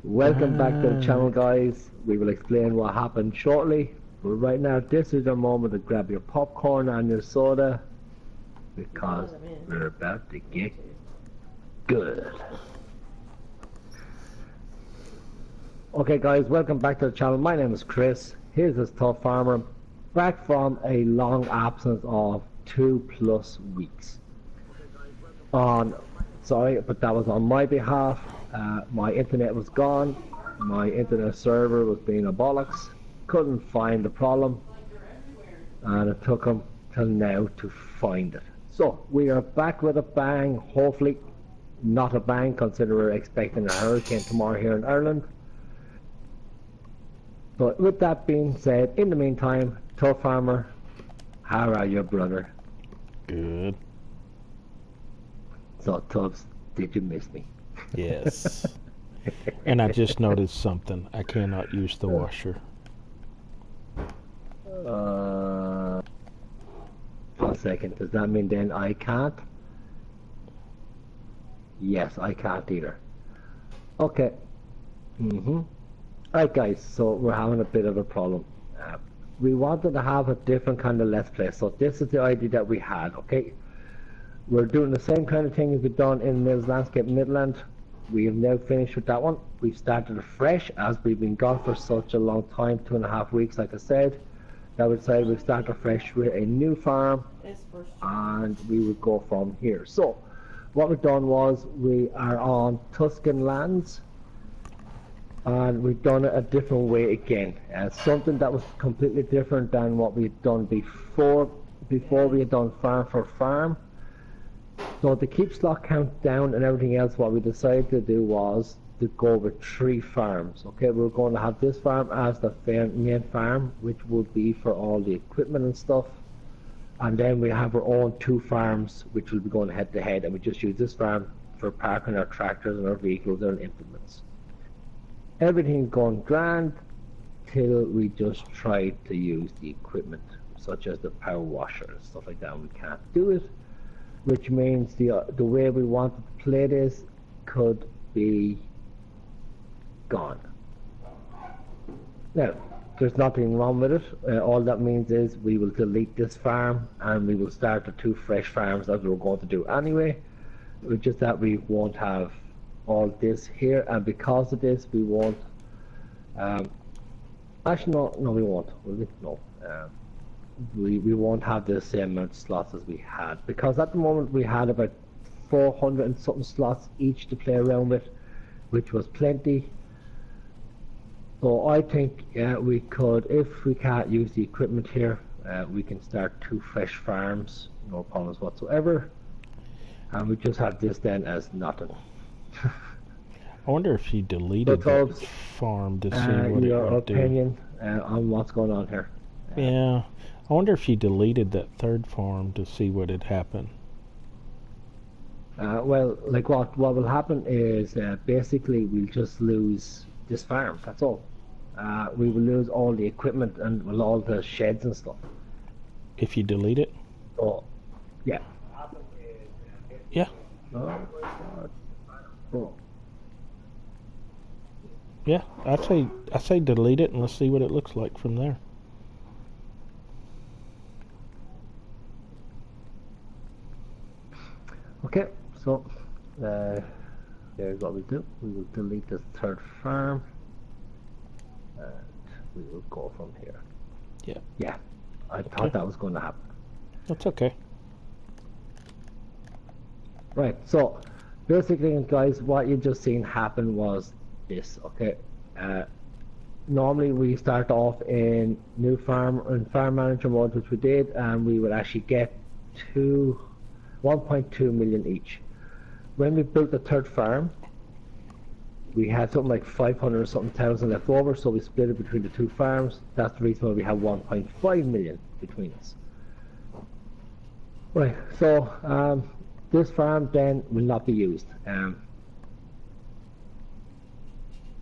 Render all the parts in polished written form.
Welcome back to the channel, guys. We will explain what happened shortly. But right now, this is your moment to grab your popcorn and your soda because we're about to get good. Okay, guys, welcome back to the channel. My name is Chris. Here's this Tubb farmer back from a long absence of 2+ weeks. Sorry, but that was on my behalf. My internet was gone. My internet server was being a bollocks. Couldn't find the problem, and it took him till now to find it. So we are back with a bang. Hopefully not a bang, considering we're expecting a hurricane tomorrow here in Ireland. But with that being said, in the meantime, Tubb farmer, how are you, brother? Good. So Tubbs, did you miss me? Yes. And I just noticed something. I cannot use the washer. One second. Does that mean then I can't? Yes, I can't either. Okay. Alright, guys, so we're having a bit of a problem. We wanted to have a different kind of let's play, so this is the idea that we had, okay? We're doing the same kind of thing as we've done in Mills Landscape Midland. We have now finished with that one. We've started afresh as we've been gone for such a long time, 2.5 weeks, like I said. That would say we've started afresh with a new farm, and we would go from here. So, what we've done was we are on Tuscan lands, and we've done it a different way again. Something that was completely different than what we'd done before. Before we had done farm for farm. So to keep slot count down and everything else, what we decided to do was to go with 3 farms. Okay, we're going to have this farm as the main farm, which will be for all the equipment and stuff. And then we have our own 2 farms, which will be going head to head, and we just use this farm for parking our tractors and our vehicles and implements. Everything's going grand till we just try to use the equipment, such as the power washer and stuff like that, and we can't do it. Which means the way we wanted to play this could be gone. Now, there's nothing wrong with it. All that means is we will delete this farm and we will start the 2 fresh farms as we were going to do anyway. It's just that we won't have all this here, and because of this we won't actually no we won't, will we? No. We won't have the same amount of slots as we had, because at the moment we had about 400 and something slots each to play around with, which was plenty. So I think we could, if we can't use the equipment here, we can start 2 fresh farms, no problems whatsoever, and we just have this then as nothing. I wonder if he deleted that farm to see what your it would opinion on what's going on here. Yeah, I wonder if he deleted that 3rd farm to see what had happened. Well, like what will happen is basically we'll just lose this farm, that's all. We will lose all the equipment and all the sheds and stuff. If you delete it? Oh, yeah. Yeah. Oh. Yeah, I say delete it and let's see what it looks like from there. Okay, so here's what we'll do. We will delete the 3rd farm, and we will go from here. Yeah. Yeah, I thought that was going to happen. That's okay. Right, so basically, guys, what you just seen happen was this. Okay, normally we start off in new farm and farm manager mode, which we did, and we would actually get 1.2 million each. When we built the 3rd farm, we had something like 500 or something thousand left over, so we split it between the 2 farms. That's the reason why we have 1.5 million between us. Right, so this farm then will not be used.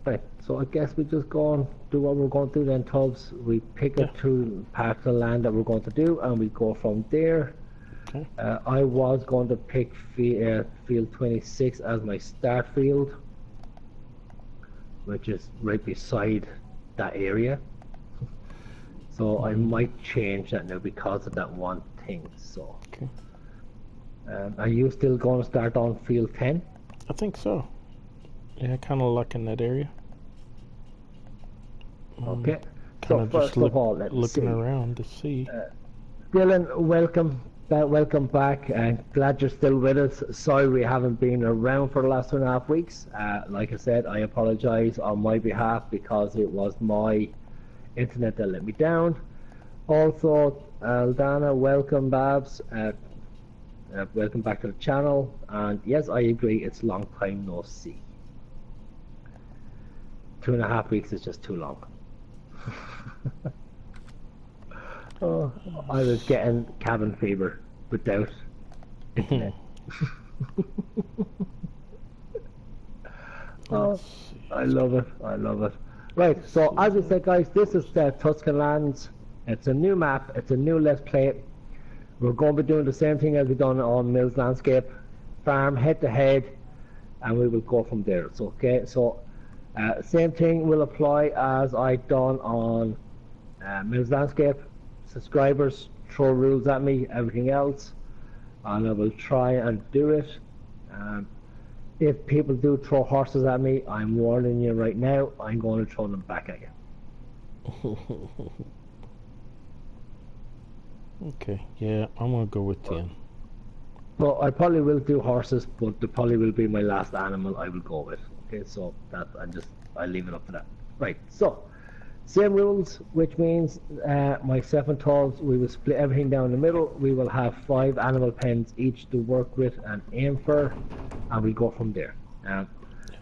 Right, so I guess we just go and do what we're going to do then, Tubbs. We pick up 2 parts of the land that we're going to do, and we go from there. Okay. I was going to pick field 26 as my start field. which is right beside that area. So I might change that now because of that one thing. So, Okay. are you still going to start on field 10? I think so. Yeah, kind of luck in that area. Okay. Kind So of first just of all, let's looking see. around to see. Dylan, welcome back, and glad you're still with us. Sorry we haven't been around for the last 2.5 weeks. Like I said, I apologize on my behalf because it was my internet that let me down. Also, Aldana, welcome, Babs. Welcome back to the channel. And yes, I agree, it's long time no see. 2.5 weeks is just too long. Oh, I was getting cabin fever without internet. Oh, I love it. I love it. Right, so as we said, guys, this is the Tuscan Lands. It's a new map. It's a new Let's Play. We're going to be doing the same thing as we've done on Mills Landscape. Farm head to head, and we will go from there. So, okay, so same thing will apply as I done on Mills Landscape. Subscribers throw rules at me, everything else, and I will try and do it. If people do throw horses at me, I'm warning you right now, I'm going to throw them back at you. Okay, yeah, I'm gonna go with 10. Well, I probably will do horses, but they probably will be my last animal I will go with. Okay, so that I leave it up to that. Right, so same rules, which means myself and Tubbs, we will split everything down the middle. We will have 5 animal pens each to work with and aim for, and we go from there.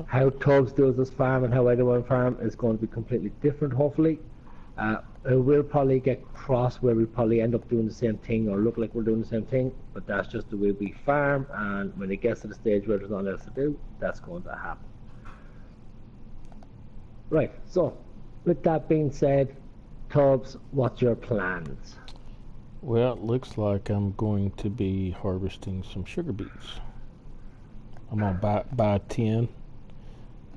How Tubbs does this farm and how I do my farm is going to be completely different, hopefully. It will probably get crossed where we probably end up doing the same thing or look like we're doing the same thing, but that's just the way we farm, and when it gets to the stage where there's nothing else to do, that's going to happen. Right, so with that being said, Tubbs, what's your plans? Well, it looks like I'm going to be harvesting some sugar beets. I'm gonna buy 10,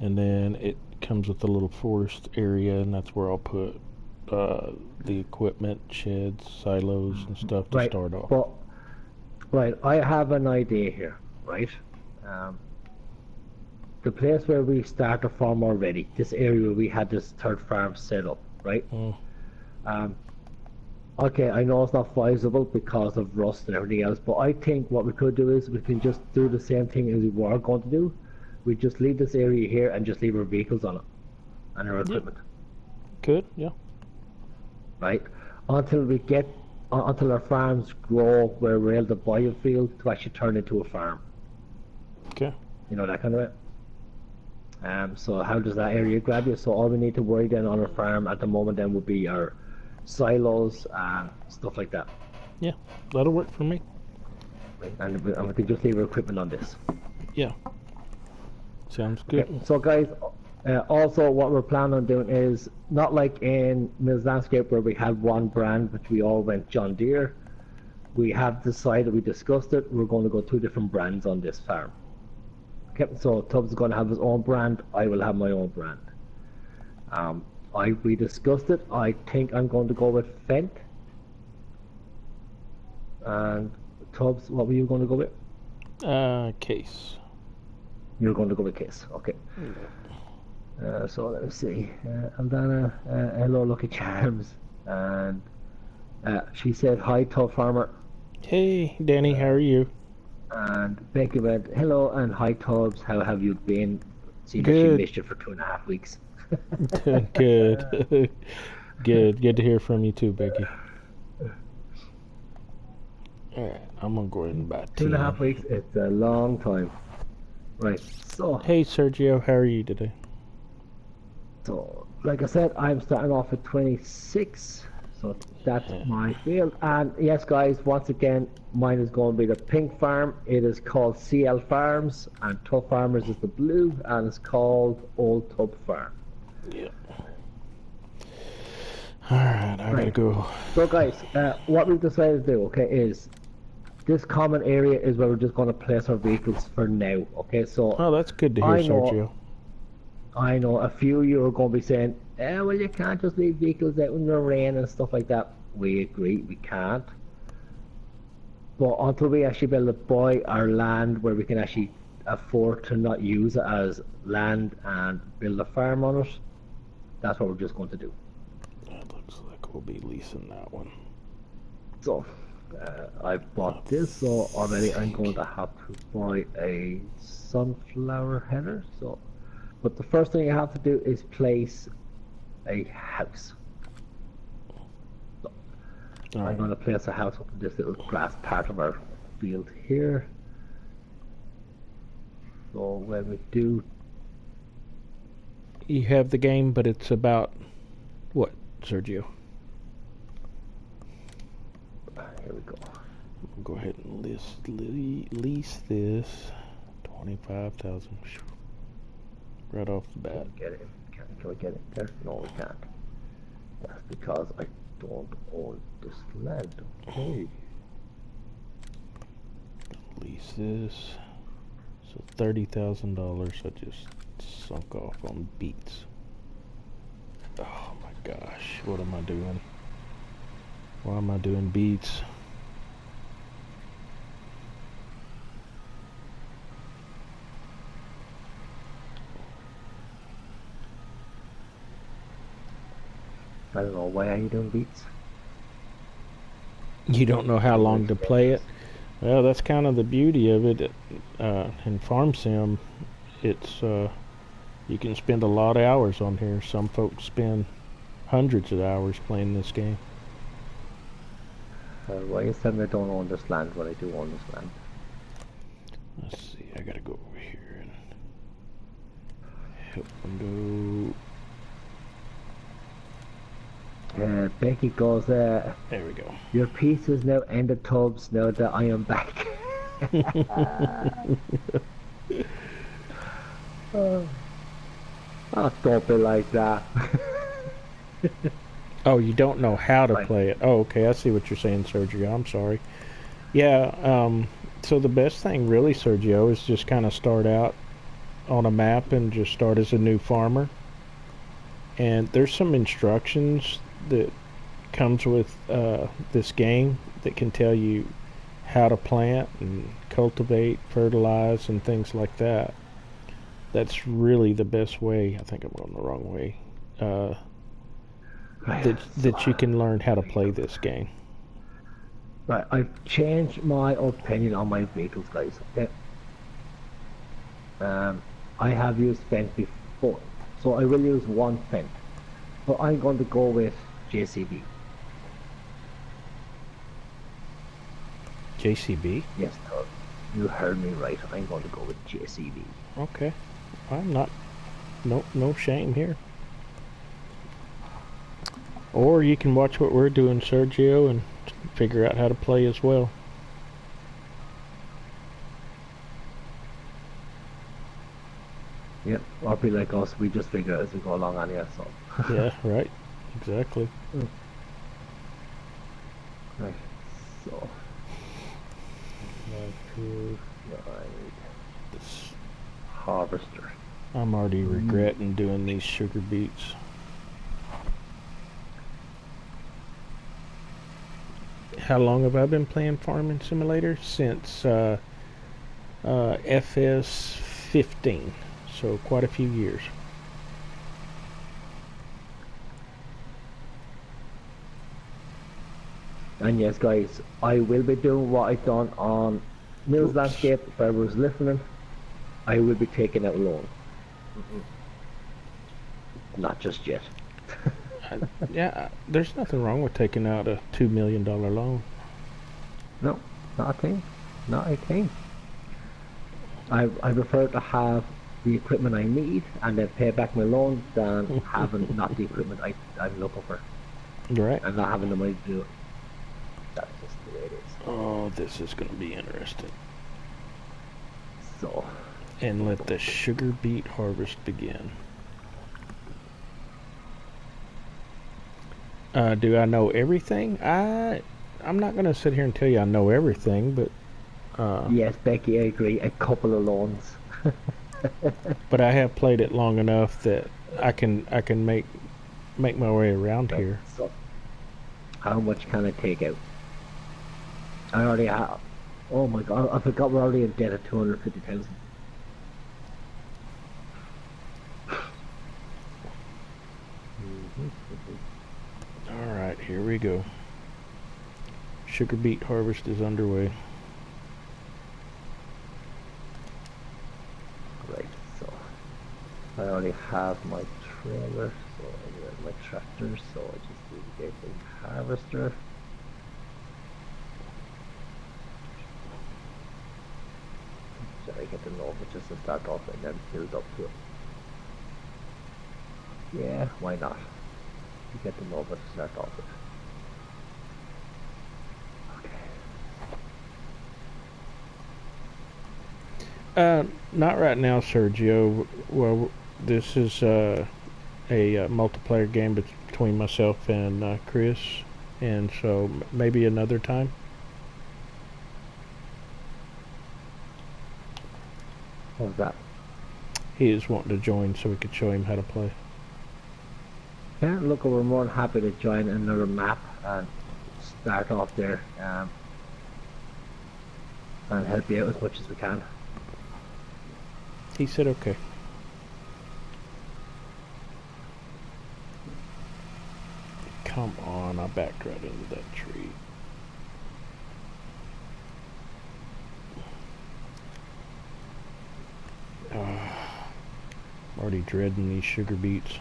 and then it comes with a little forest area, and that's where I'll put the equipment, sheds, silos, and stuff to start off. But, right, I have an idea here, right? The place where we start the farm already, this area where we had this third farm set up, right? Okay, I know it's not feasible because of rust and everything else, but I think what we could do is we can just do the same thing as we were going to do. We just leave this area here and just leave our vehicles on it and our equipment. Good, yeah. Right? Until we get, until our farms grow where we're able to buy a field to actually turn into a farm. Okay. You know, that kind of way. So how does that area grab you? So all we need to worry then on our farm at the moment then would be our silos and stuff like that. Yeah, that'll work for me. And we can just leave our equipment on this. Yeah. Sounds good. Okay. So guys, also what we're planning on doing is, not like in Mills Landscape where we had one brand which we all went John Deere. We have decided, we discussed it, we're going to go 2 different brands on this farm. Okay, so Tubbs is going to have his own brand, I will have my own brand. We discussed it, I think I'm going to go with Fent. And Tubbs, what were you going to go with? Case. You're going to go with Case, okay. So let me see. Aldana, hello Lucky Charms. And she said, hi Tubb Farmer. Hey Danny, how are you? And Becky went, hello and hi Tubbs, how have you been? Seeing that she missed you for 2.5 weeks. Good. Good to hear from you too, Becky. Alright, I'm gonna go ahead and buy 10. 2.5 weeks, it's a long time. Right, so hey Sergio, how are you today? So like I said, I'm starting off at 26, so that's my field. And yes guys, once again, mine is going to be the pink farm. It is called CL Farms, and Tubb Farmers is the blue, and it's called Old Tubb Farm. Yeah. Alright, I gotta go. So guys, what we've decided to do, okay, is this common area is where we're just going to place our vehicles for now, okay? So Oh, that's good to hear, Sergio. I know a few of you are going to be saying, well, you can't just leave vehicles out in the rain and stuff like that. We agree, we can't. But until we actually be able to buy our land where we can actually afford to not use it as land and build a farm on it, that's what we're just going to do. That looks like we'll be leasing that one. So, I bought this, so already I'm going to have to buy a sunflower header. So, but the first thing you have to do is place a house. So, I'm going to place a house up in this little grass part of our field here. So when we do... You have the game, but it's about what, Sergio? Here we go. We'll go ahead and lease this. 25,000. Right off the bat. Can we get it there? No, we can't. That's because I don't own this land. Okay. Lease this. So $30,000 I just sunk off on beets. Oh my gosh, what am I doing? Why am I doing beets? I don't know, why are you doing beets? You don't know how long to play it? Well, that's kind of the beauty of it. In Farm Sim, it's you can spend a lot of hours on here. Some folks spend hundreds of hours playing this game. Why you saying I don't own this land when I do own this land? Let's see, I gotta go over here and help window. Becky goes, there we go. Your piece is now ended, Tubbs, now that I am back. Don't be like that. Oh, you don't know how to play it. Oh, okay, I see what you're saying, Sergio. I'm sorry. Yeah, so the best thing really, Sergio, is just kind of start out on a map and just start as a new farmer. And there's some instructions that comes with this game that can tell you how to plant and cultivate, fertilize, and things like that. That's really the best way. I think I'm going the wrong way. That you can learn how to play this game. Right, I've changed my opinion on my vehicles, guys. Okay. I have used Fendt before, so I will use one Fendt. But I'm going to go with JCB. JCB? Yes, Todd. You heard me right. I'm going to go with JCB. Okay. I'm not. No shame here. Or you can watch what we're doing, Sergio, and figure out how to play as well. Yep, or be like us, we just figure it as we go along anyway, so. Yeah, right. Exactly. Right, so. To ride this harvester. I'm already regretting doing these sugar beets. How long have I been playing Farming Simulator? Since FS 15, so quite a few years. And yes, guys, I will be doing what I done on Mills Landscape. If I was listening, I will be taking out a loan. Not just yet. Yeah, there's nothing wrong with taking out a $2 million loan. No, not a thing. Not a thing. I prefer to have the equipment I need and then pay back my loan than having not the equipment I'm looking for. Right. And not having the money to do it. That's just the way it is. Oh, this is going to be interesting. So. And let the sugar beet harvest begin. Do I know everything? I'm not going to sit here and tell you I know everything, but... Yes, Becky, I agree. A couple of loans. But I have played it long enough that I can make my way around Right. here. So, how much can I take out? I already have. Oh my god! I forgot we're already in debt of 250,000. All right, here we go. Sugar beet harvest is underway. Right. So, I already have my trailer, so I have my tractor, so I just need to get a harvester. So I get the Nova just to start off and then build up to it. Yeah, why not? You get the Nova to start off with. Not right now, Sergio. Well, this is a multiplayer game between myself and Chris, and so maybe another time. What was that? He is wanting to join so we could show him how to play. Yeah, look, we're more than happy to join another map and start off there and help you out as much as we can. He said okay. Come on, I backed right into that tree. I'm already dreading these sugar beets.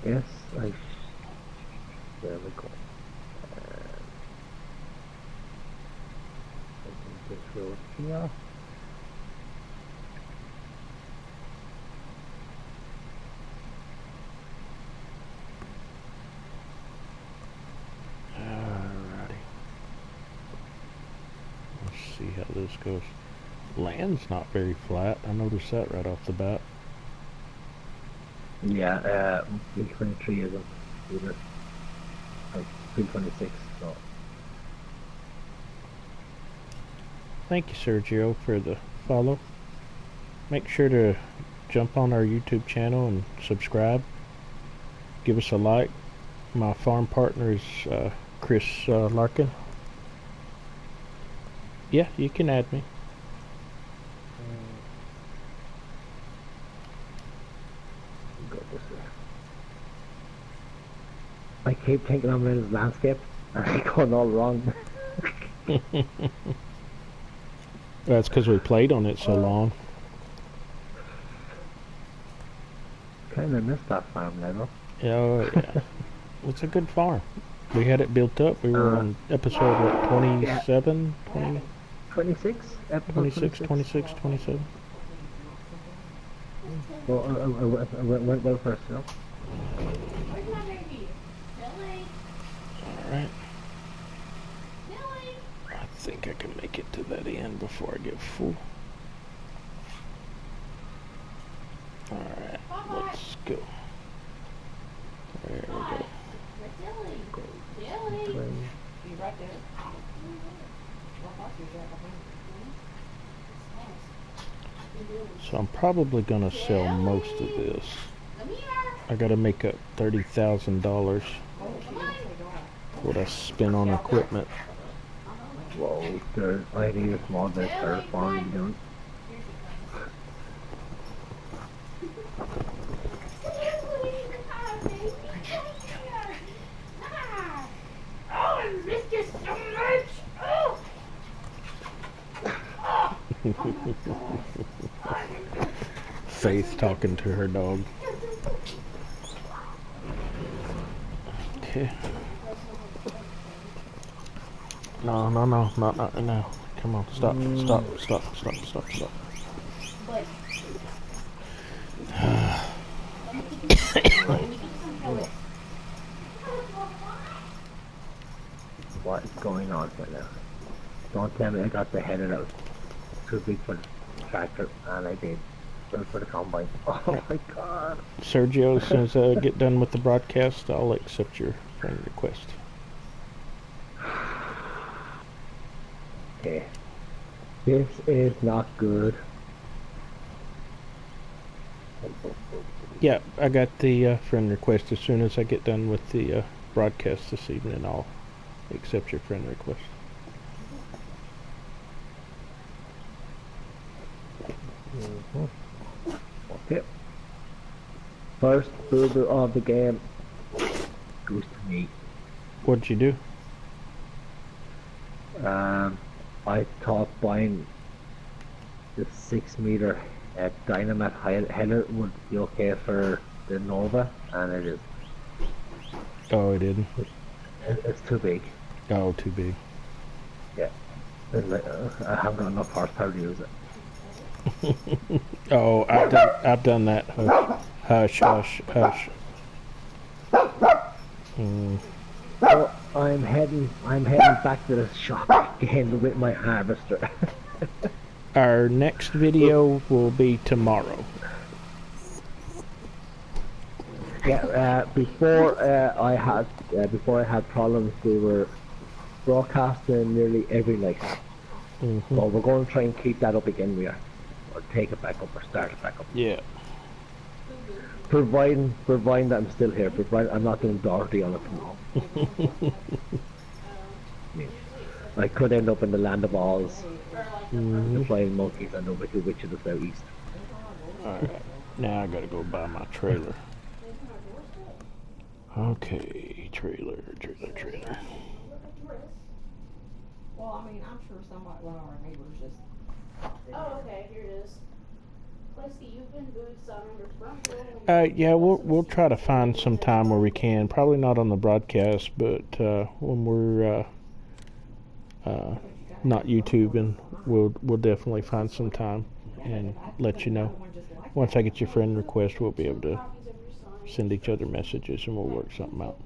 Yes, there we go. This road here. Alrighty. Let's see how this goes. Land's not very flat. I noticed that right off the bat. Yeah, 323 isn't either. Like 326, so. Thank you, Sergio, for the follow. Make sure to jump on our YouTube channel and subscribe. Give us a like. My farm partner is Chris Larkin. Yeah, you can add me. Go this way. I keep thinking I'm in his landscape and I'm going all wrong. That's because we played on it so long. Kinda missed that farm level. Oh, yeah. It's a good farm. We had it built up. We were on episode, what, 27? 20, 26? Episode 26, 26, 27? Well, I went well first, you know? Alright. I think I can make it to that end before I get full. Alright, let's go. There we go. So I'm probably going to sell most of this. I got to make up $30,000 what I spent on equipment. Whoa, there's ID is small, there's third farm you doing. Faith talking to her dog. Okay. No, not now. Come on, stop. What is going on right now? Don't tell me I got the header out. Too big for the tractor, and I did. Good for the combine. Oh my god. Sergio, as soon as I get done with the broadcast, I'll accept your friend request. Okay. This is not good. Yeah, I got the friend request. As soon as I get done with the broadcast this evening, I'll accept your friend request. Okay. First boober of the game goes to me. What'd you do? I thought buying the 6 meter dynamite header would be okay for the Nova, and it is. Oh, it didn't. It's too big. Oh, too big. Yeah. I haven't got enough horsepower to use it. Oh, I've done that. Hush, hush, hush. So I'm heading back to the shop again with my harvester. Our next video will be tomorrow. Yeah, before I had problems, we were broadcasting nearly every night. So we're going to try and keep that up again. Or take it back up, or start it back up. Yeah. Providing that I'm still here. Providing I'm not doing Dorothy on it tomorrow. I could end up in the land of Oz, the flying monkeys, and the Wicked Witch of the Southeast. Alright, now I gotta go buy my trailer. Okay, trailer. Well, I mean, I'm sure somebody, one of our neighbors just. Oh, okay, here it is. Placey, you've been boots on under front door. Yeah, we'll try to find some time where we can. Probably not on the broadcast, but when we're not YouTubing, we'll definitely find some time and let you know. Once I get your friend request, we'll be able to send each other messages and we'll work something out.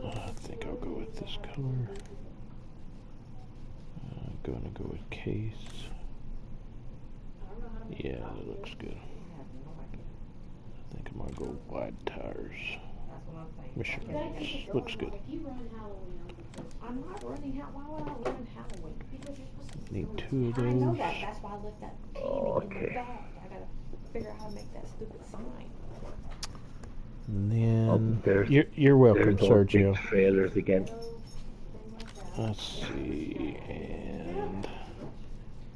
I think I'll go with this color. I'm going to go with case. Yeah, that looks good. I think I'm going to go wide tires. Michelin looks good. I'm not running Halloween. Why would I run Halloween? Because you're supposed to. Need two of those. I know that. That's why I left that candy in the Okay. bag. I gotta figure out how to make that stupid sign. And then you're welcome, Sergio. Big trailers again. Let's see, and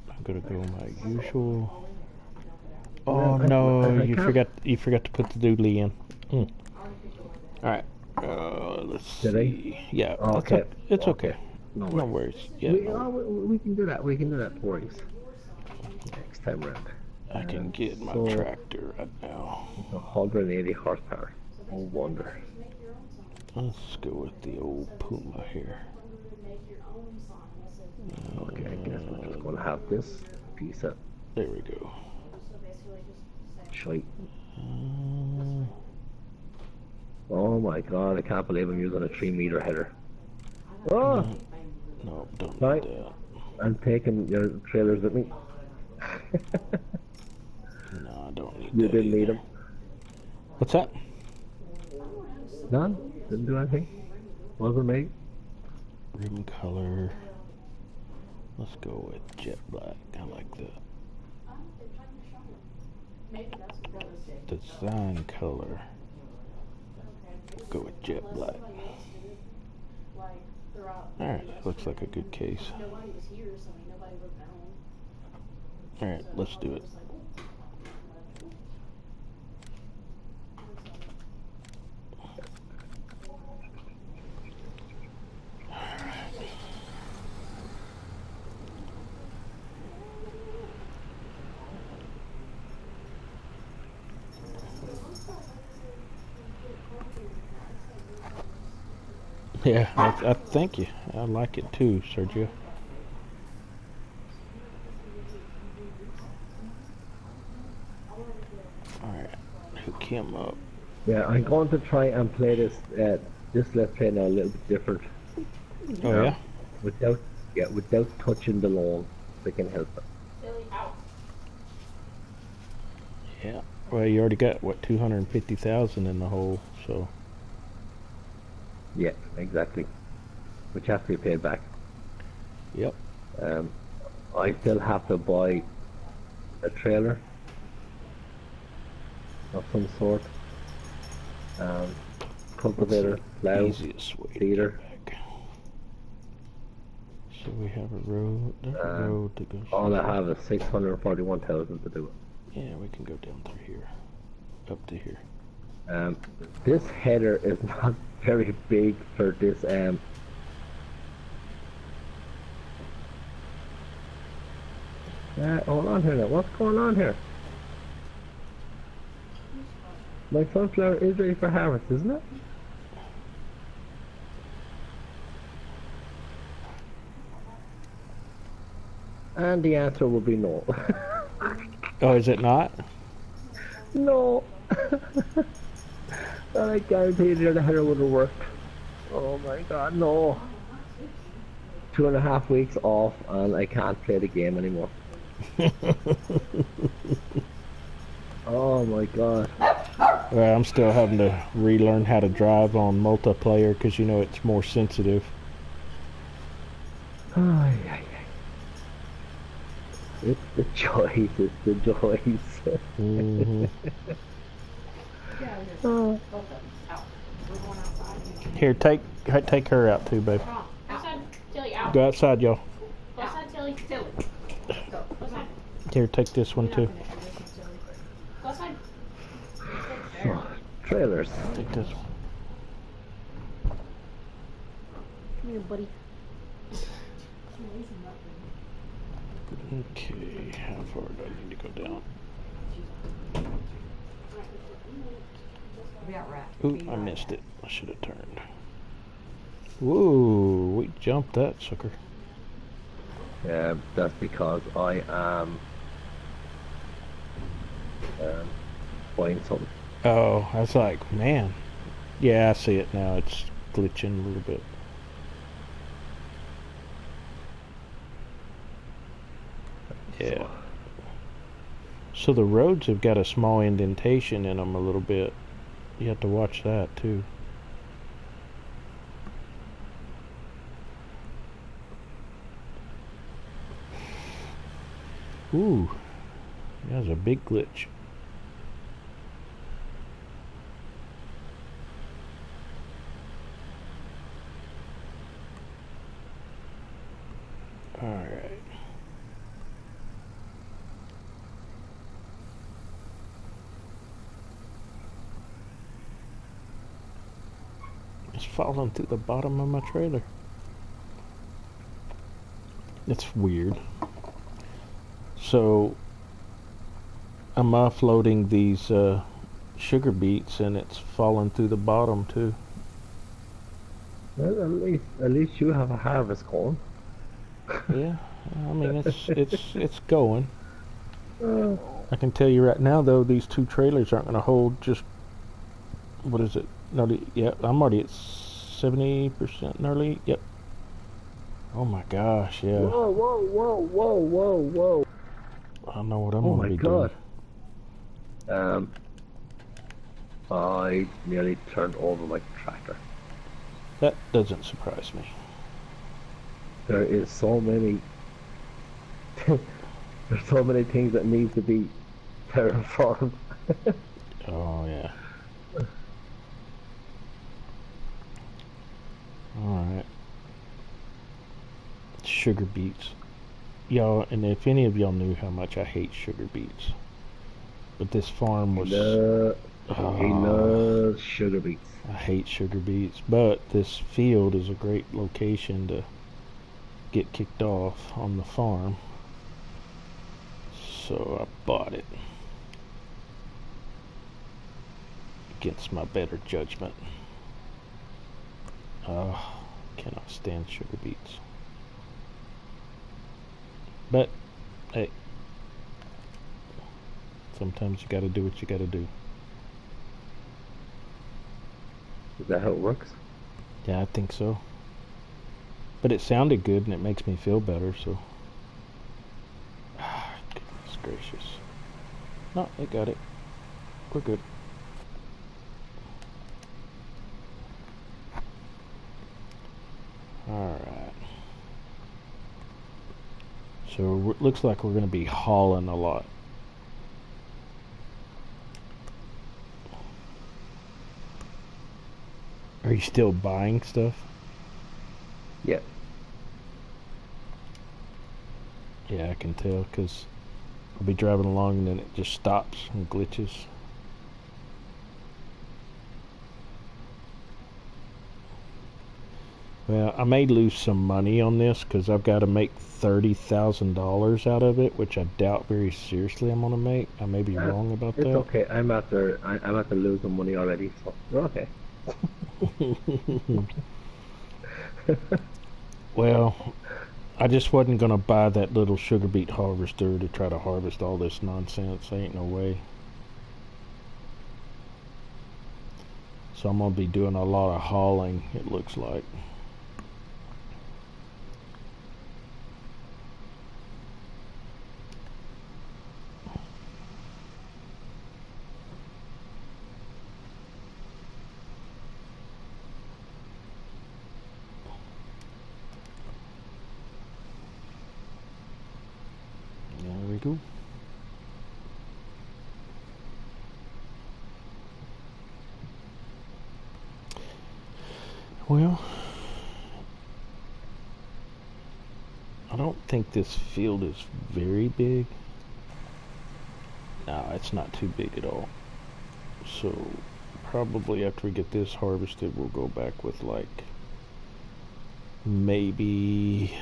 I'm gonna go my usual. Oh no, you forgot to put the doodly in. All right, let's see. Did I? Yeah, okay. It's okay. No worries. Yeah, we can do that. We can do that for you. Next time around. I can get my tractor right now. 180 horsepower. No wonder. Let's go with the old Puma here. Okay, I guess we're just going to have this piece of. There we go. Shite. Oh my god, I can't believe I'm using a 3-meter header. Oh! No, don't Sorry. do that. I'm taking your trailers with me. No, I don't need You that didn't need either. them? What's that? None? Didn't do anything? Wasn't me? Rim color. Let's go with jet black. I like that. Design color. Go with jet black. Alright, looks like a good case. Alright, let's do it. Yeah, I thank you. I like it too, Sergio. Alright, hook him up. Yeah, I'm going to try and play this Let's Play now a little bit different. Oh yeah? Without touching the lawn, if we can help it. Yeah. Well, you already got, what, 250,000 in the hole, so... Yeah, exactly. Which has to be paid back. Yep. Um, I still have to buy a trailer of some sort. What's the Cultivator, plow, easiest way to seeder. get back? So we have a road. There's a road to go. All I have is 641,000 to do Yeah, we can go down through here, up to here. it. This header is not very big for this. Hold on here now. What's going on here? My sunflower is ready for harvest, isn't it? And the answer will be no. Oh, is it not? No. I guarantee you the header would have worked. Oh my god, no. 2.5 weeks off and I can't play the game anymore. Oh my god. Well, I'm still having to relearn how to drive on multiplayer because you know it's more sensitive. Ay, ay, ay. It's the choice, it's the choice. Mm-hmm. Oh. Both of them. Out. We're going outside. Here, take her out too, babe. Come on. Outside. Tilly, out. Go outside, y'all. Go outside, Tilly. Tilly. Go. Outside. Here, take this one You're too. not gonna do this one, Tilly. Go outside. Oh, trailers. Take this one. Come here, buddy. Okay, how far do I need to go down? We outright. Ooh, I missed it. I should have turned. Whoa, we jumped that sucker. Yeah, that's because I am buying something. Oh, I was like, man. Yeah, I see it now. It's glitching a little bit. Yeah. So the roads have got a small indentation in them a little bit. You have to watch that too. Ooh, that was a big glitch. All right. It's falling through the bottom of my trailer. It's weird. So I'm offloading these sugar beets and it's falling through the bottom too. Well, at least you have a harvest going. Yeah, I mean it's going. Uh, I can tell you right now though, these two trailers aren't going to hold just, what is it? No, yeah, I'm already at 70% nearly. Yep. Oh my gosh, yeah. whoa, whoa, whoa, whoa, whoa, whoa. I know what I'm Oh going my to be god. doing. I nearly turned over my tractor. That doesn't surprise me. There is so many there's so many things that need to be terraformed. Oh yeah. Alright. Sugar beets. Y'all, and if any of y'all knew how much I hate sugar beets. But this farm was... He loves sugar beets. I hate sugar beets. But this field is a great location to get kicked off on the farm. So I bought it. Against my better judgment. Cannot stand sugar beets. But, hey. Sometimes you gotta do what you gotta do. Is that how it works? Yeah, I think so. But it sounded good and it makes me feel better, so. Goodness gracious. No, it got it. We're good. Alright. So it looks like we're going to be hauling a lot. Are you still buying stuff? Yeah. Yeah, I can tell because I'll be driving along and then it just stops and glitches. Well, I may lose some money on this because I've got to make $30,000 out of it, which I doubt very seriously I'm gonna make. I may be wrong about It's that. okay. I'm after losing money already, so we're okay. Well, I just wasn't gonna buy that little sugar beet harvester to try to harvest all this nonsense. Ain't no way. So I'm gonna be doing a lot of hauling, it looks like. There we go. Well, I don't think this field is very big. No, it's not too big at all. So probably after we get this harvested, we'll go back with like maybe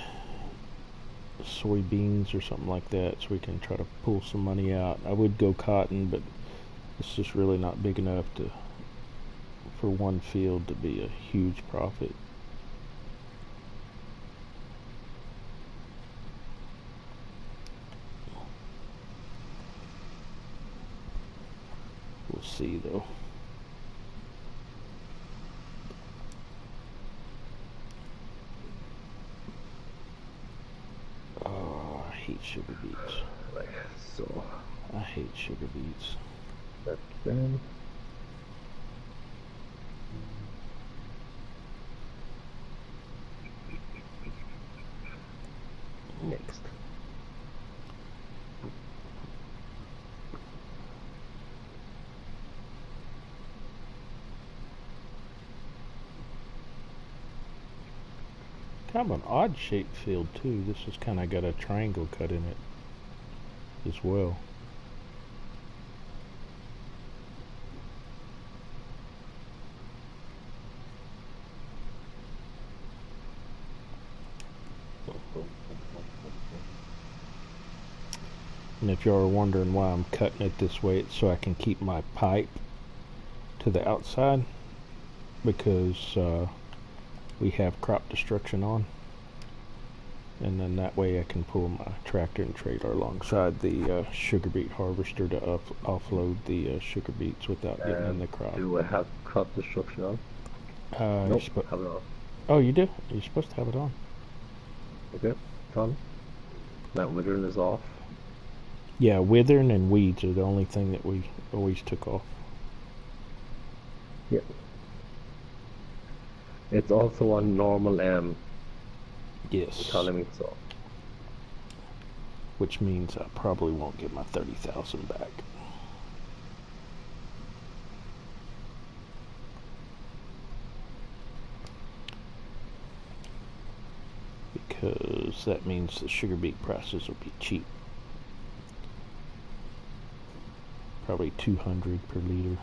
soybeans or something like that, so we can try to pull some money out. I would go cotton, but it's just really not big enough for one field to be a huge profit. We'll see though. Oh, I hate sugar beets. Right, so I hate sugar beets. that's them. Next. Kind of an odd shaped field too. This has kind of got a triangle cut in it as well. And if y'all are wondering why I'm cutting it this way, it's so I can keep my pipe to the outside, because we have crop destruction on, and then that way I can pull my tractor and trailer alongside the sugar beet harvester to offload the sugar beets without getting in the crop. Do I have crop destruction on? Nope, have it on. Oh, you do? You're supposed to have it on. Okay, it's on. That withering is off. Yeah, withering and weeds are the only thing that we always took off. Yep. It's also on normal Yes. economy, so Which means I probably won't get my 30,000 back. Because that means the sugar beet prices will be cheap. Probably 200 per liter.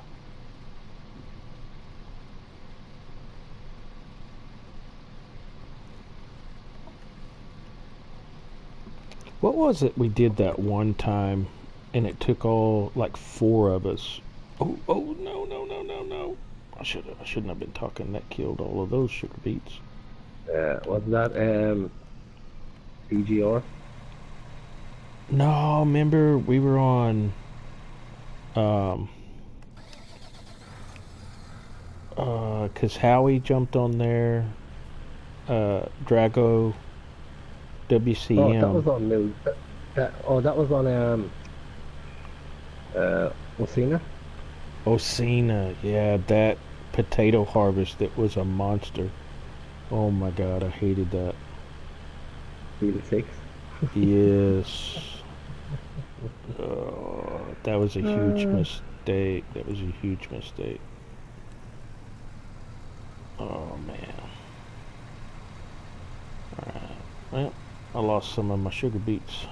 What was it we did that one time and it took all like 4 of us? Oh no. I shouldn't have been talking. That killed all of those sugar beets. wasn't that PGR? No, remember we were on cause Howie jumped on there, Drago, WCM. Oh, that was on news. That was on Osina. Osina, yeah, that potato harvest that was a monster. Oh my god, I hated that. 3 to 6. Yes. Oh, that was a huge mistake. That was a huge mistake. Oh, man. Alright. Well, I lost some of my sugar beets.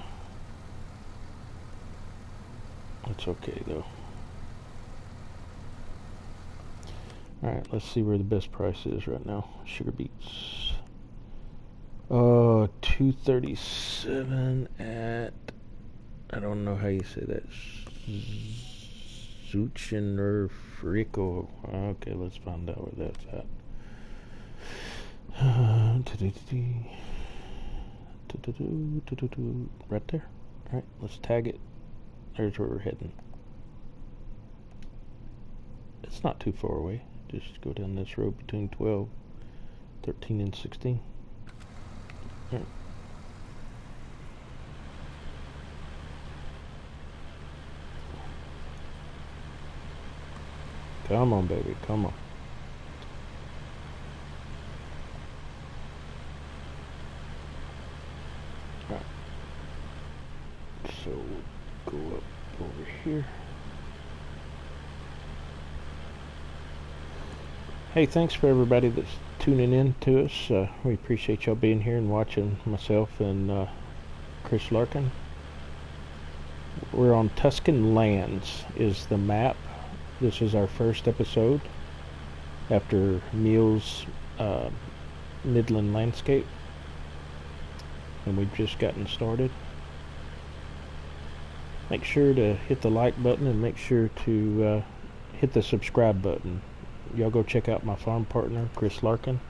That's okay, though. Alright, let's see where the best price is right now. Sugar beets. Oh, 237 at... I don't know how you say that. Zuchen or Frico. Okay, let's find out where that's at. Right there. Alright, let's tag it. There's where we're heading. It's not too far away. Just go down this road between 12, 13, and 16. Right. Come on, baby, come on. Right. So we'll go up over here. Hey, thanks for everybody that's tuning in to us. We appreciate y'all being here and watching myself and Chris Larkin. We're on Tuscan Lands is the map. This is our first episode after Meals Midland Landscape, and we've just gotten started. Make sure to hit the like button and make sure to hit the subscribe button. Y'all go check out my farm partner Chris Larkin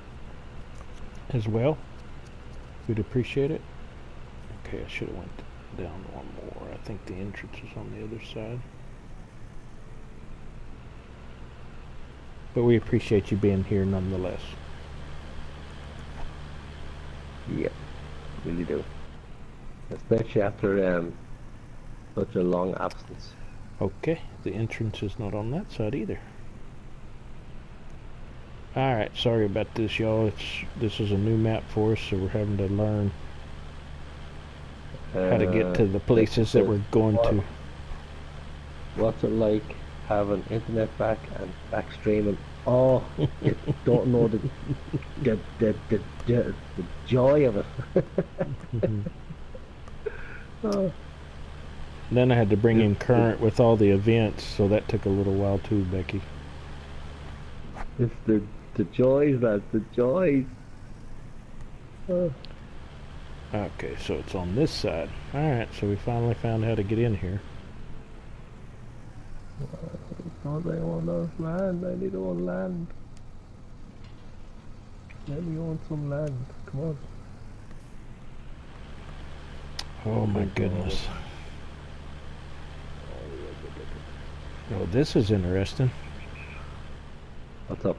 as well. We'd appreciate it. Okay, I should have went down one more. I think the entrance is on the other side. But we appreciate you being here nonetheless. Yep, really do. Especially after such a long absence. Okay, the entrance is not on that side either. Alright, sorry about this, y'all. This is a new map for us, so we're having to learn how to get to the places that we're going to. What's it like having internet back and back streaming? Oh, you don't know the joy of it. Oh. Then I had to bring in current with all the events, so that took a little while too, Becky. It's the joys, lads, the joys. Oh. Okay, so it's on this side. Alright, so we finally found how to get in here. Don't I want land? I need on land. Let me own some land. Come on. Oh my goodness. Oh, this is interesting. What's up?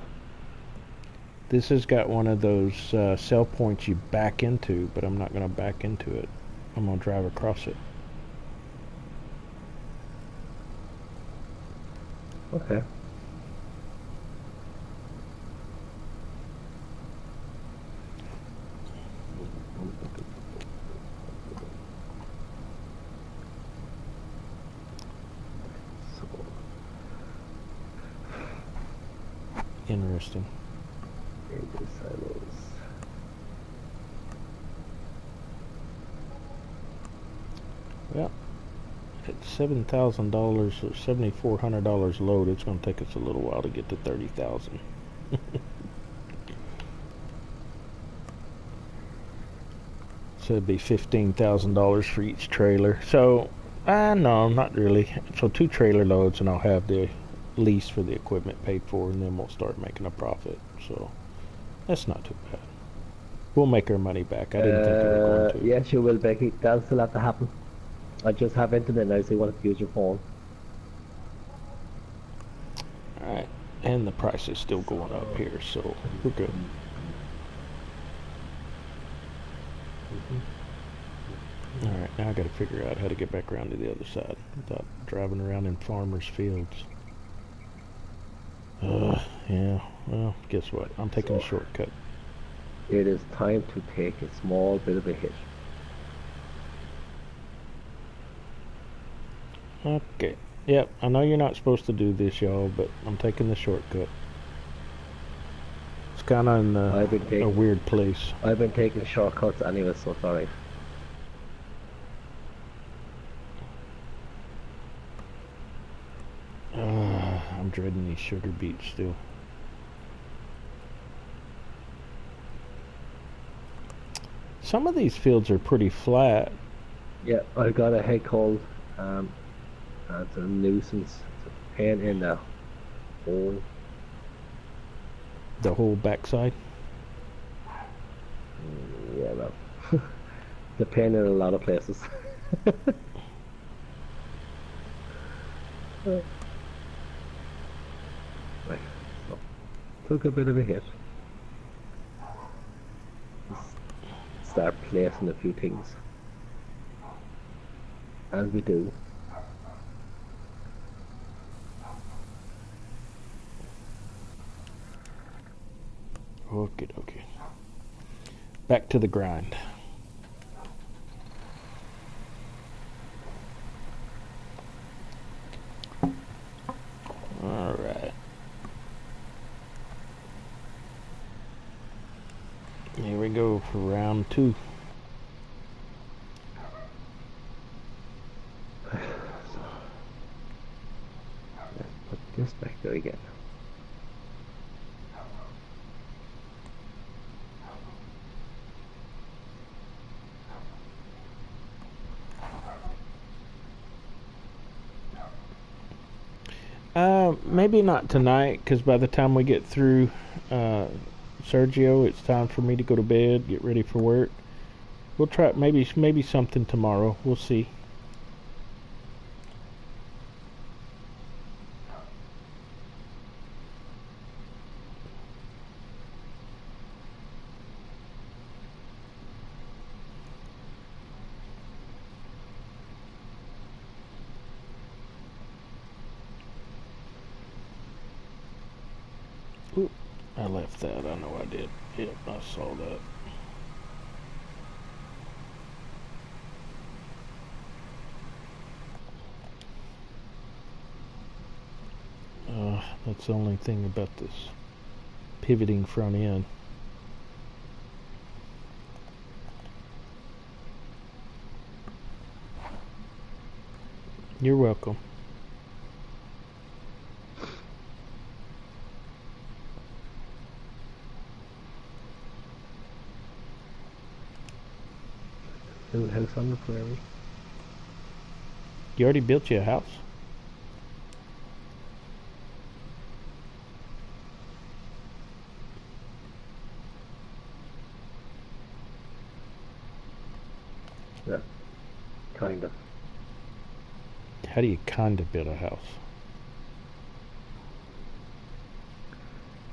This has got one of those sell points you back into, but I'm not going to back into it. I'm going to drive across it. Okay. Interesting. Silos. Well, at $7,000 or $7,400 load, it's going to take us a little while to get to 30,000. So it'd be $15,000 for each trailer. So, no, not really. So 2 trailer loads, and I'll have the lease for the equipment paid for, and then we'll start making a profit. So that's not too bad. We'll make our money back. I didn't think we were going to. Yes, you will, Becky. That'll still have to happen. I just have internet now, so you want to use your phone. Alright, and the price is still going up here, so we're good. Alright, now I gotta figure out how to get back around to the other side without driving around in farmers' fields. Yeah, well, guess what? I'm taking a shortcut. It is time to take a small bit of a hit. Okay. Yep, I know you're not supposed to do this, y'all, but I'm taking the shortcut. It's kind of in a weird place. I've been taking shortcuts anyway, so it's alright. I'm dreading these sugar beets still. Some of these fields are pretty flat. Yeah, I got a head cold. It's a nuisance. It's a pain in the hole. The whole backside. Yeah, well, it's a pain in a lot of places. Right, so took a bit of a hit. Start placing a few things as we do. Okay, okay. Back to the grind. All right. Here we go for round 2. So, let's put this back there again. Maybe not tonight, because by the time we get through Sergio, it's time for me to go to bed, get ready for work. We'll try maybe something tomorrow. We'll see. Ooh, I left that. I know I did. Yep, I saw that. That's the only thing about this pivoting front end. You're welcome. New house on the prairie. You already built you a house? Yeah, kind of. How do you kind of build a house?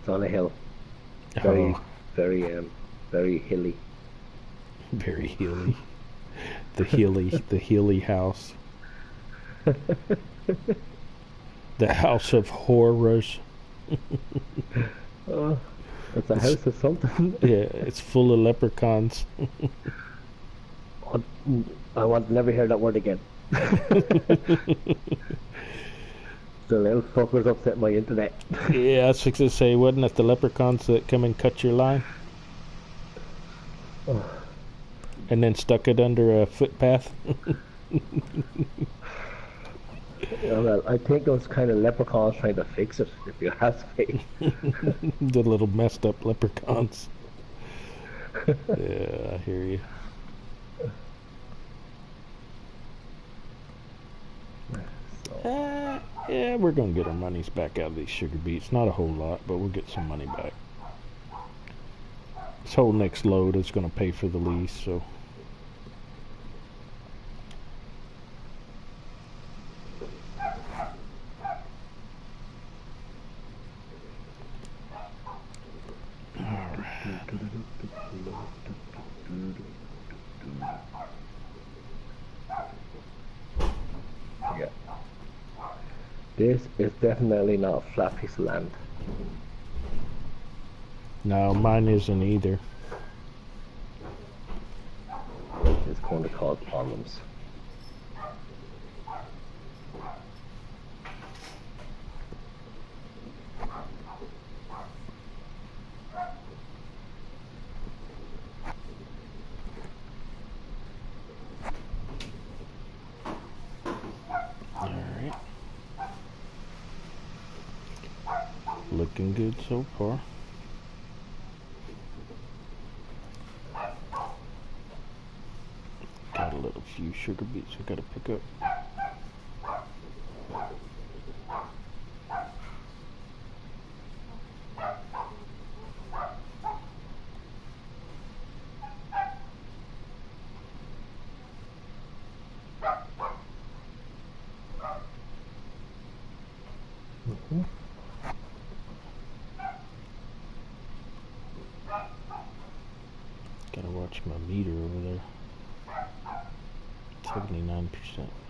It's on a hill. Oh, Very hilly. very hilly. The hilly house. The house of horrors. It's a house of something. Yeah, it's full of leprechauns. I want to never hear that word again. The little fuckers upset my internet. Yeah, I was fixing to say, wasn't it the leprechauns that come and cut your line? Oh. And then stuck it under a footpath? Yeah, well, I think those kind of leprechauns trying to fix it, if you ask me. The little messed up leprechauns. Yeah, I hear you. Yeah, we're going to get our monies back out of these sugar beets. Not a whole lot, but we'll get some money back. This whole next load is going to pay for the lease, so... Yeah. This is definitely not a flat piece of land. No, mine isn't either. It's going to cause problems. looking good so far. Got a little few sugar beets I gotta pick up. Gotta watch my meter over there. 79%.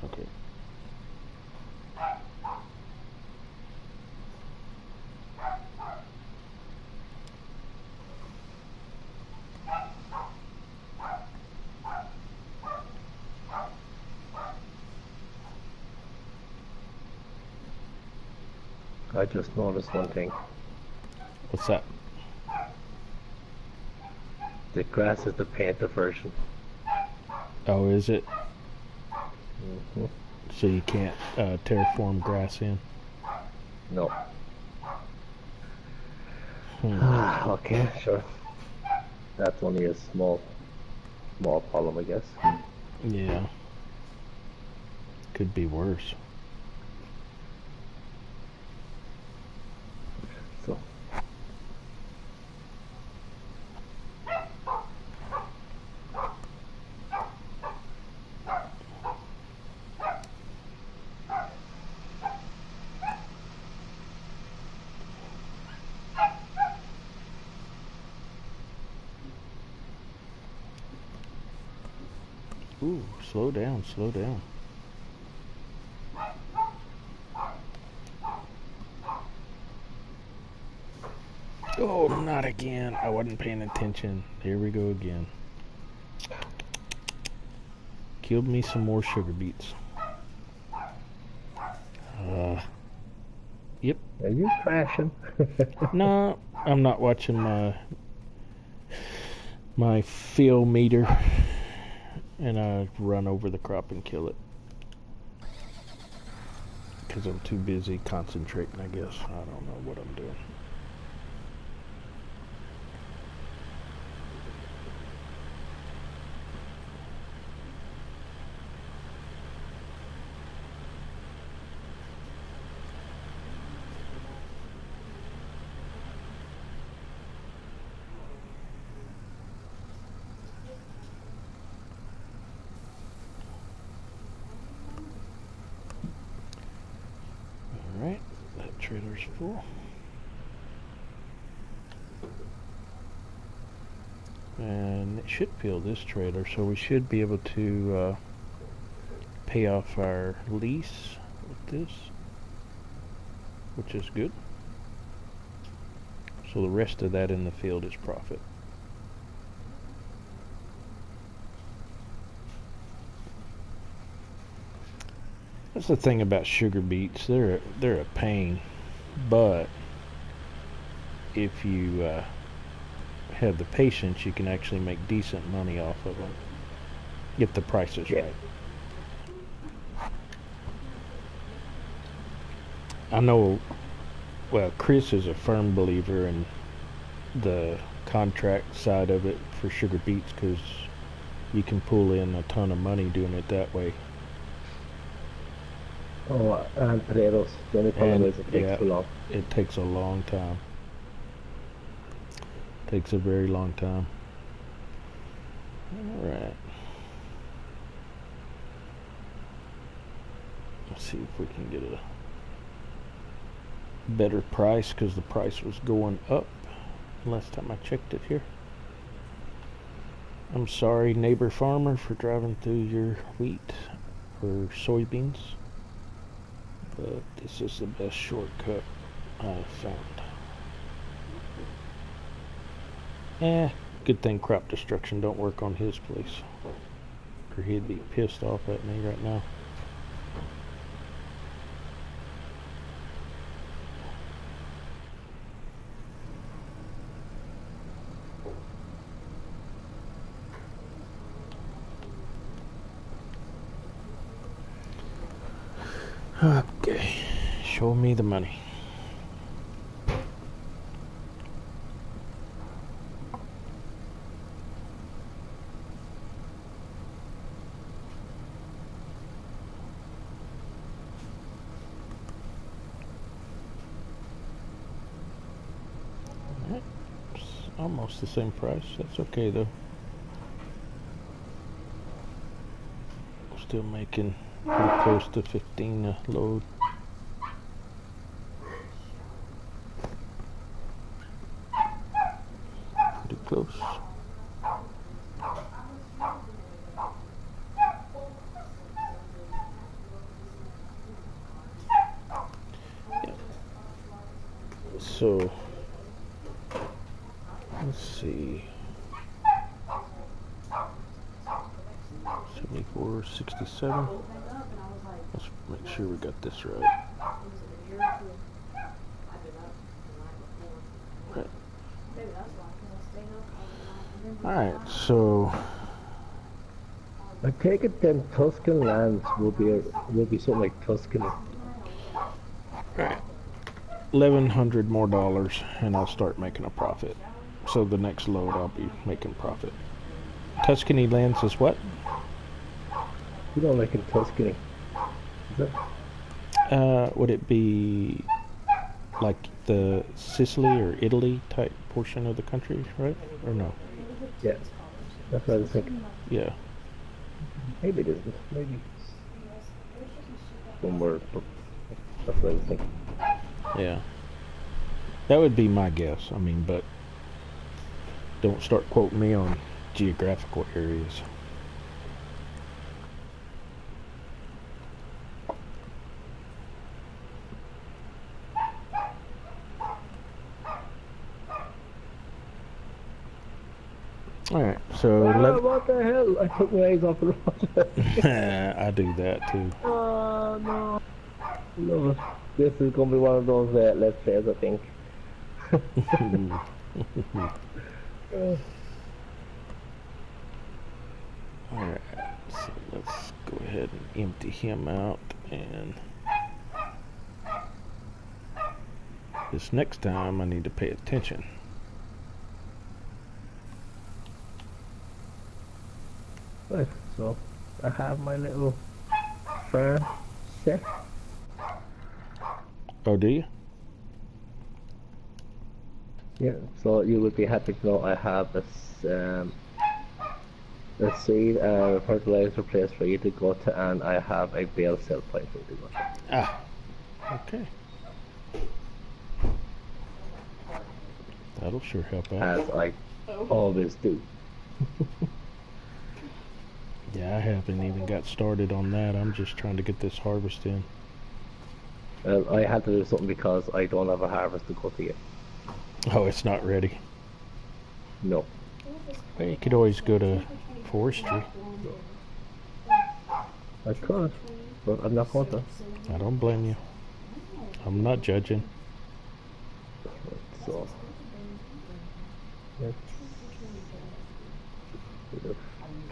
Okay. I just noticed one thing. What's that? The grass is the painted version. Oh, is it? Hmm. So you can't terraform grass in? No. Okay, sure. That's only a small problem, I guess. Yeah. Could be worse. So. Ooh, slow down, slow down. Oh, not again. I wasn't paying attention. Here we go again. Killed me some more sugar beets. Yep. Are you crashing? No, I'm not watching my fill meter, and I run over the crop and kill it because I'm too busy concentrating, I guess. I don't know what I'm doing. Alright, that trailer's full. And it should fill this trailer, so we should be able to pay off our lease with this, which is good. So the rest of that in the field is profit. That's the thing about sugar beets. They're a pain, but if you have the patience, you can actually make decent money off of them if the price is right. I know. Well, Chris is a firm believer in the contract side of it for sugar beets because you can pull in a ton of money doing it that way. Oh, and potatoes. The only problem is it takes too long. It takes a long time. Takes a very long time. Alright. Let's see if we can get a better price because the price was going up last time I checked it here. I'm sorry, neighbor farmer, for driving through your wheat or soybeans, but this is the best shortcut I've found. Good thing crop destruction don't work on his place, or he'd be pissed off at me right now. Okay, show me the money. Almost the same price. That's okay though. Still making pretty close to 15 a load. Pretty close. Yeah. So let's see. 74, 67. Let's make sure we got this right. Right. Alright, so I take it then Tuscan lands will be something like Tuscany. right. $1,100 more and I'll start making a profit. So the next load I'll be making profit. Tuscany lands is what? You don't like in Tuscany. Is it? Would it be like the Sicily or Italy type portion of the country, right? Or no? Yeah. That's what I was thinking. Yeah. Maybe it isn't. Maybe somewhere. But that's what I was thinking. Yeah. That would be my guess. I mean, but don't start quoting me on geographical areas. Alright, so What the hell? I took my eyes off the road. I do that too. Oh no. Love it. This is going to be one of those let's plays, I think. Alright, so let's go ahead and empty him out, and this next time I need to pay attention. Right, so I have my little farm set. Oh, do you? Yeah, so you would be happy to know I have a seed and a fertilizer place for you to go to, and I have a bale sell point for you to go to. Ah, okay. That'll sure help out. As I always do. Yeah, I haven't even got started on that. I'm just trying to get this harvest in. I had to do something because I don't have a harvest to go to yet. Oh, it's not ready. No. Well, you could always go to forestry. I could, but I'm not going to. I don't blame you. I'm not judging. So, let's do the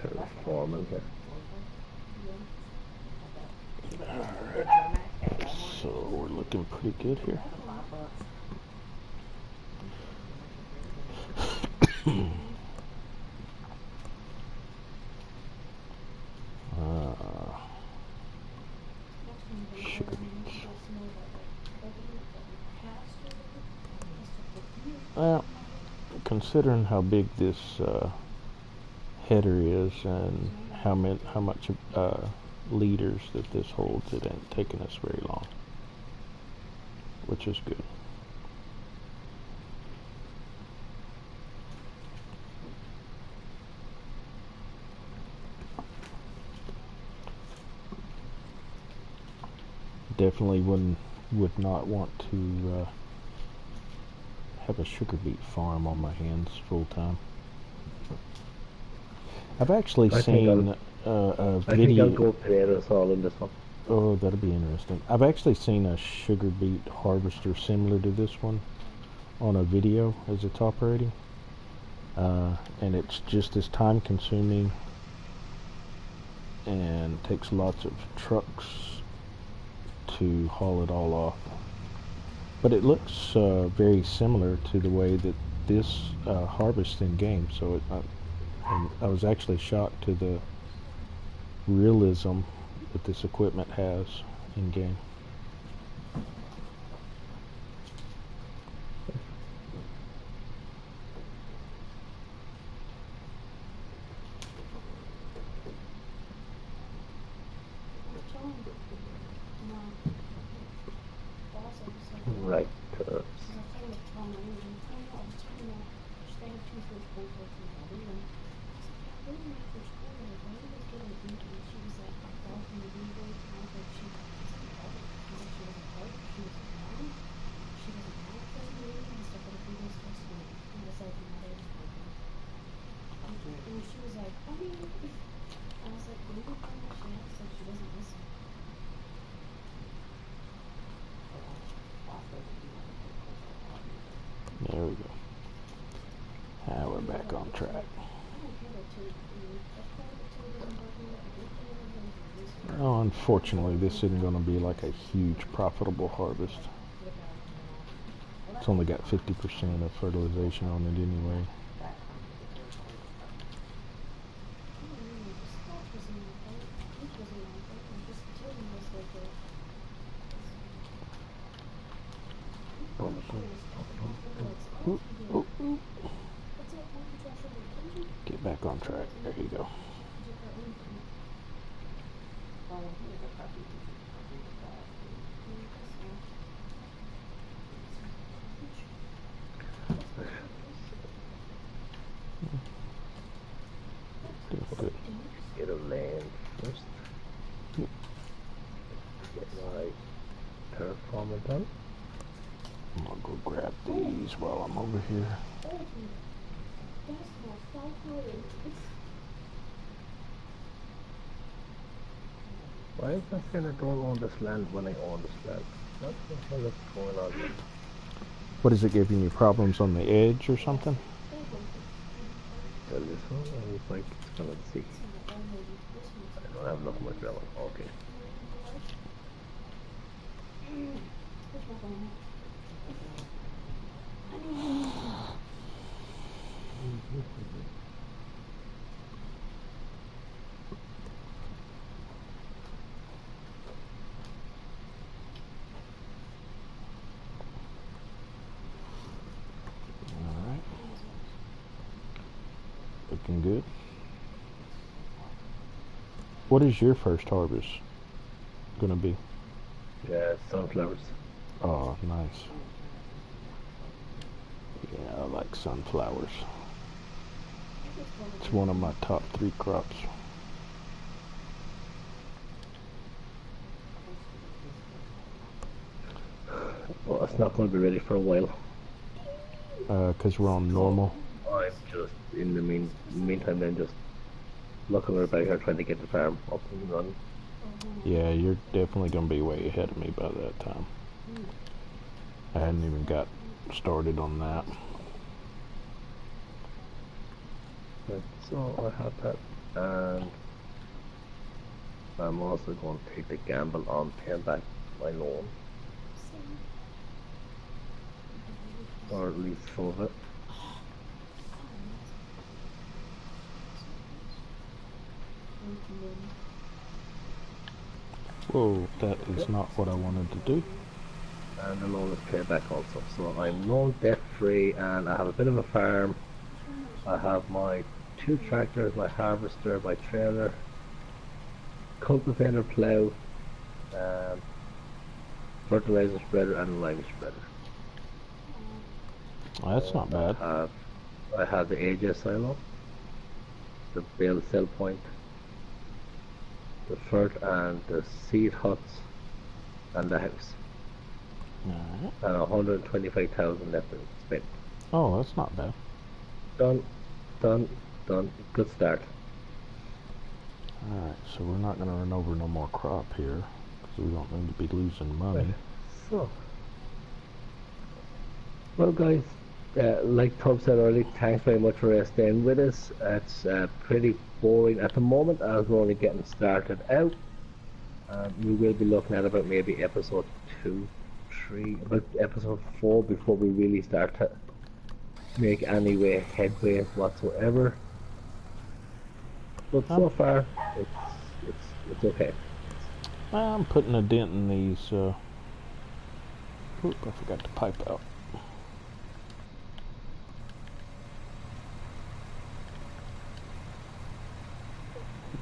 terraforming here. Alright. So we're looking pretty good here. Sugar beets. Well, considering how big this header is and how much liters that this holds, it ain't taking us very long, which is good. Definitely would not want to have a sugar beet farm on my hands full time. I've actually seen a I think video. I'll go potatoes all in this one. Oh, that'll be interesting. I've actually seen a sugar beet harvester similar to this one on a video as it's operating, and it's just as time consuming and takes lots of trucks to haul it all off. But it looks very similar to the way that this harvests in game, so and I was actually shocked to the realism that this equipment has in game. boss episode. Right. Because I told her to tell my agent, oh no, I was talking about, they have two switch both working out. I was like, yeah, really not for school, like, why are you guys getting deep? And she was like, I fell from the window. I was like, she wasn't hurt. I was like, she wasn't hurt. She was young. She doesn't have a present baby and stuff, but if we go to school, I was like, no, they're just working. And she was like, I mean, I was like, maybe how much she has, like, she doesn't listen. There we go. Now we're back on track. I don't care that Tubb, that's part of the Tubb isn't working with the good thing of this. Oh, unfortunately, this isn't going to be like a huge profitable harvest. It's only got 50% of fertilization on it anyway. Ooh, ooh, ooh. Get back on track. There you go. Good. Get a land first. Get my terraformer done. I'm gonna go grab these while I'm over here. Why is that saying I don't own this land when I own this land? What the hell is going on here? What is it giving you problems on the edge or something? Tell this one, I was like, let's see. I don't have enough material. Okay. Alright. Looking good. What is your first harvest gonna be? Yeah, sunflowers. Oh, nice. Yeah, I like sunflowers. It's one of my top 3 crops. Well, it's not going to be ready for a while. 'Cause we're on normal. I'm just, in the meantime, then just looking about here trying to get the farm up and running. Yeah, you're definitely gonna be way ahead of me by that time. I hadn't even got started on that. Right, so I have that, and I'm also going to take the gamble on paying back my loan, or at least some of it. Whoa, that is not what I wanted to do. And the loan is paid back also. So I'm loan debt free, and I have a bit of a farm. I have my 2 tractors, my harvester, my trailer, cultivator, plough, fertilizer spreader, and lime spreader. Well, that's not bad. I have the AJ silo, the bale sell point, the fert and the seed huts, and the house. Alright. And 125,000 left to spend. Oh, that's not bad. Done. Good start. Alright, so we're not going to run over no more crop here, because we don't need to be losing money. Right. So, well guys, like Tubb said earlier, thanks very much for staying with us. It's pretty boring at the moment as we're only getting started out. We will be looking at about maybe episode 2, 3, about episode 4 before we really start to make any headway whatsoever. But so far, it's okay. I'm putting a dent in these, oop, I forgot to pipe out.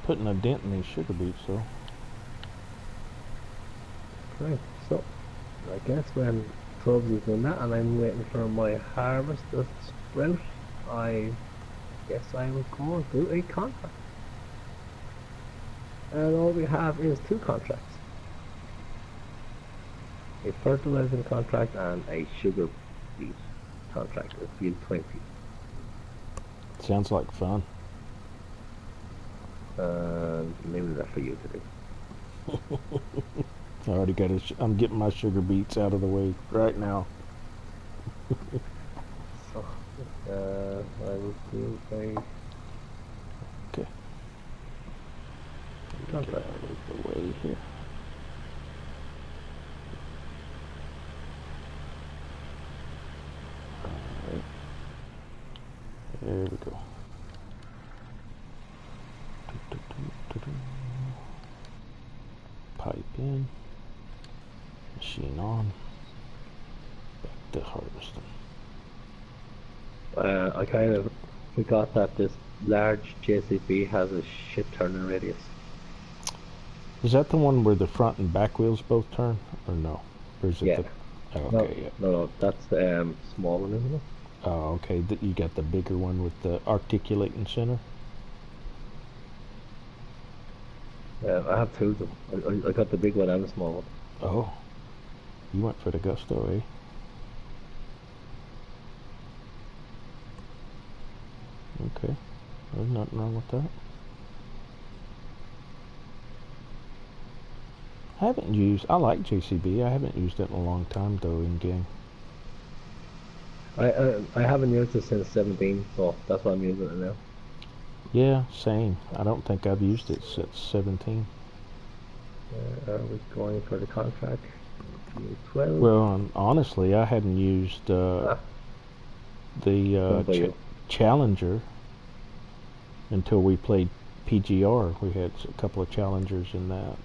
Putting a dent in these sugar beets though. Right, so I guess when Tubbs is doing that and I'm waiting for my harvest to sprout, I guess I will go and do a contract. And all we have is two contracts. A fertilizing contract and a sugar beet contract at field 20. Sounds like fun. And maybe that's for you to do. I already got I'm getting my sugar beets out of the way right now. So, I will do a Okay. Get contract. out of the way here. Alright. There we go. Pipe in. Machine on. Back to harvesting. I kind of forgot that this large JCB has a shit turning radius. Is that the one where the front and back wheels both turn, or no? Or is it Yeah. the? Oh, okay, yeah. No, that's the small one, isn't it? Oh, okay. You got the bigger one with the articulating center. I have two of them. I got the big one and the small one. Oh, you went for the gusto, eh? Okay, there's nothing wrong with that. I like JCB. I haven't used it in a long time though in game. I haven't used it since 17, so that's why I'm using it now. Yeah, same. I don't think I've used it since 17. Are we going for the contract? 12. Well, honestly, I hadn't used the Challenger until we played PGR. We had a couple of Challengers in that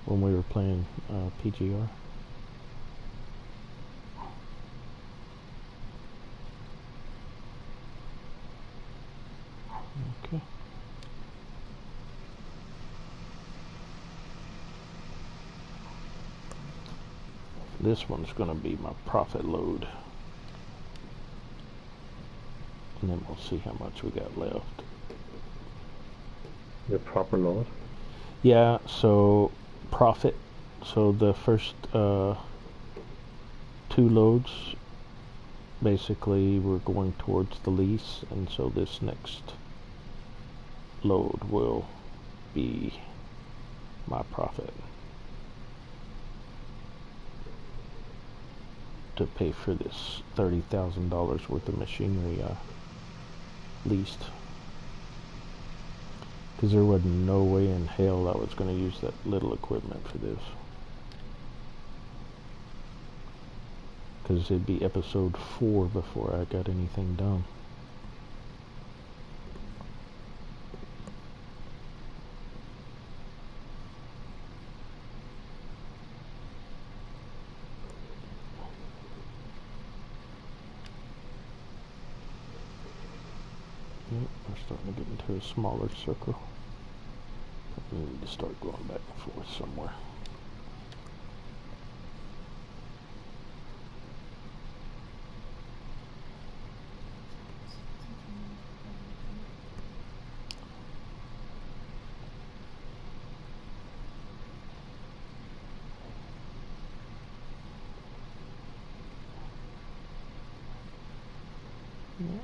when we were playing PGR. Okay. This one's going to be my profit load. And then we'll see how much we got left. Your proper load? Yeah, so profit. So the first 2 loads, basically we're going towards the lease, and so this next load will be my profit to pay for this $30,000 worth of machinery I leased, because there wasn't no way in hell I was going to use that little equipment for this, because it'd be episode 4 before I got anything done. Yep, we're starting to get into a smaller circle. We need to start going back and forth somewhere. Yep.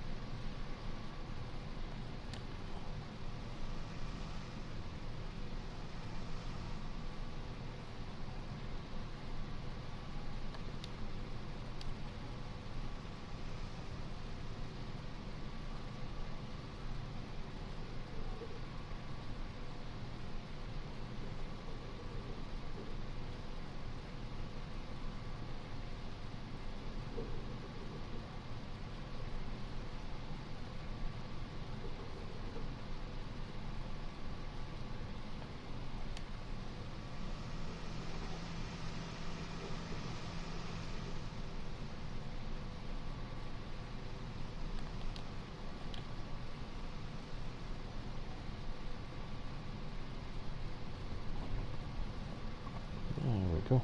Okay.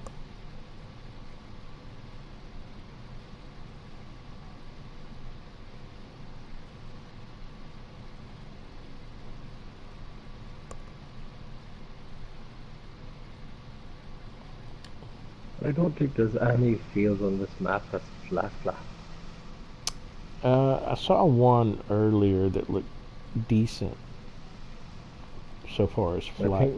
I don't think there's any fields on this map that's flat. I saw one earlier that looked decent so far as I flat. think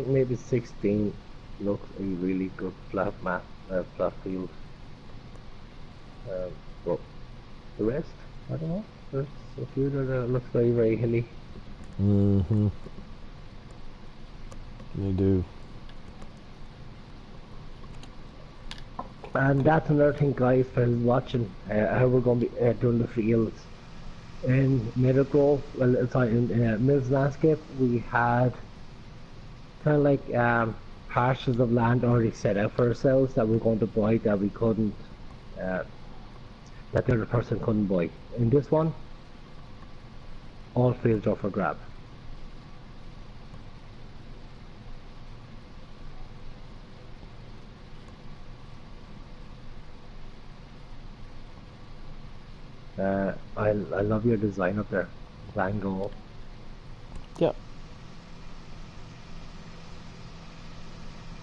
maybe 16 looks a really good flat map, flat field. But the rest, I don't know. There's a few that looks very, very hilly. Mm-hmm. They do. And that's another thing, guys, for watching how we're going to be doing the fields. In Meadow Grove, well, sorry, in Mills Landscape, we had kind of like parcels of land already set out for ourselves that we're going to buy that we couldn't, that the other person couldn't buy. In this one, all fields are for grab. I love your design up there, Van Gogh. Yep.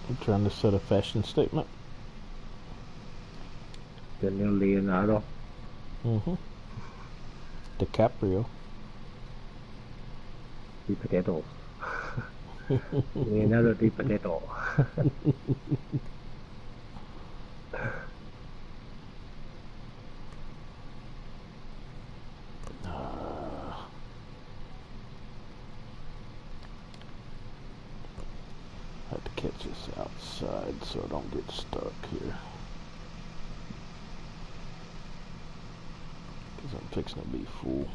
I'm trying to set a fashion statement. The new Leonardo. Mm-hmm. DiCaprio. The potato. Leonardo the potato. I have to catch this outside so I don't get stuck here. Because I'm fixing to be full.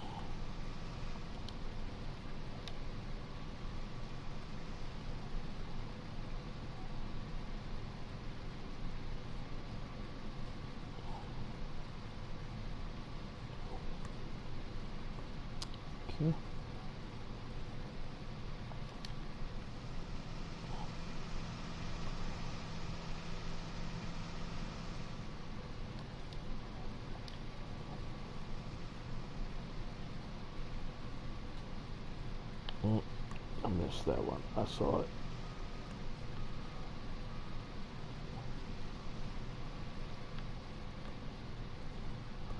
Okay. I missed that one. I saw it.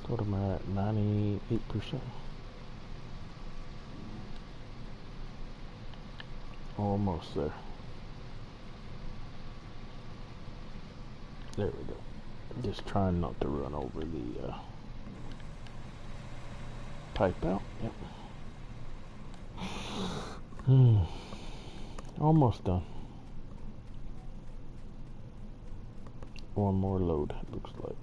What am I at? 98%. Almost there. There we go. Just trying not to run over the pipe out. Yep. Almost done. One more load, it looks like.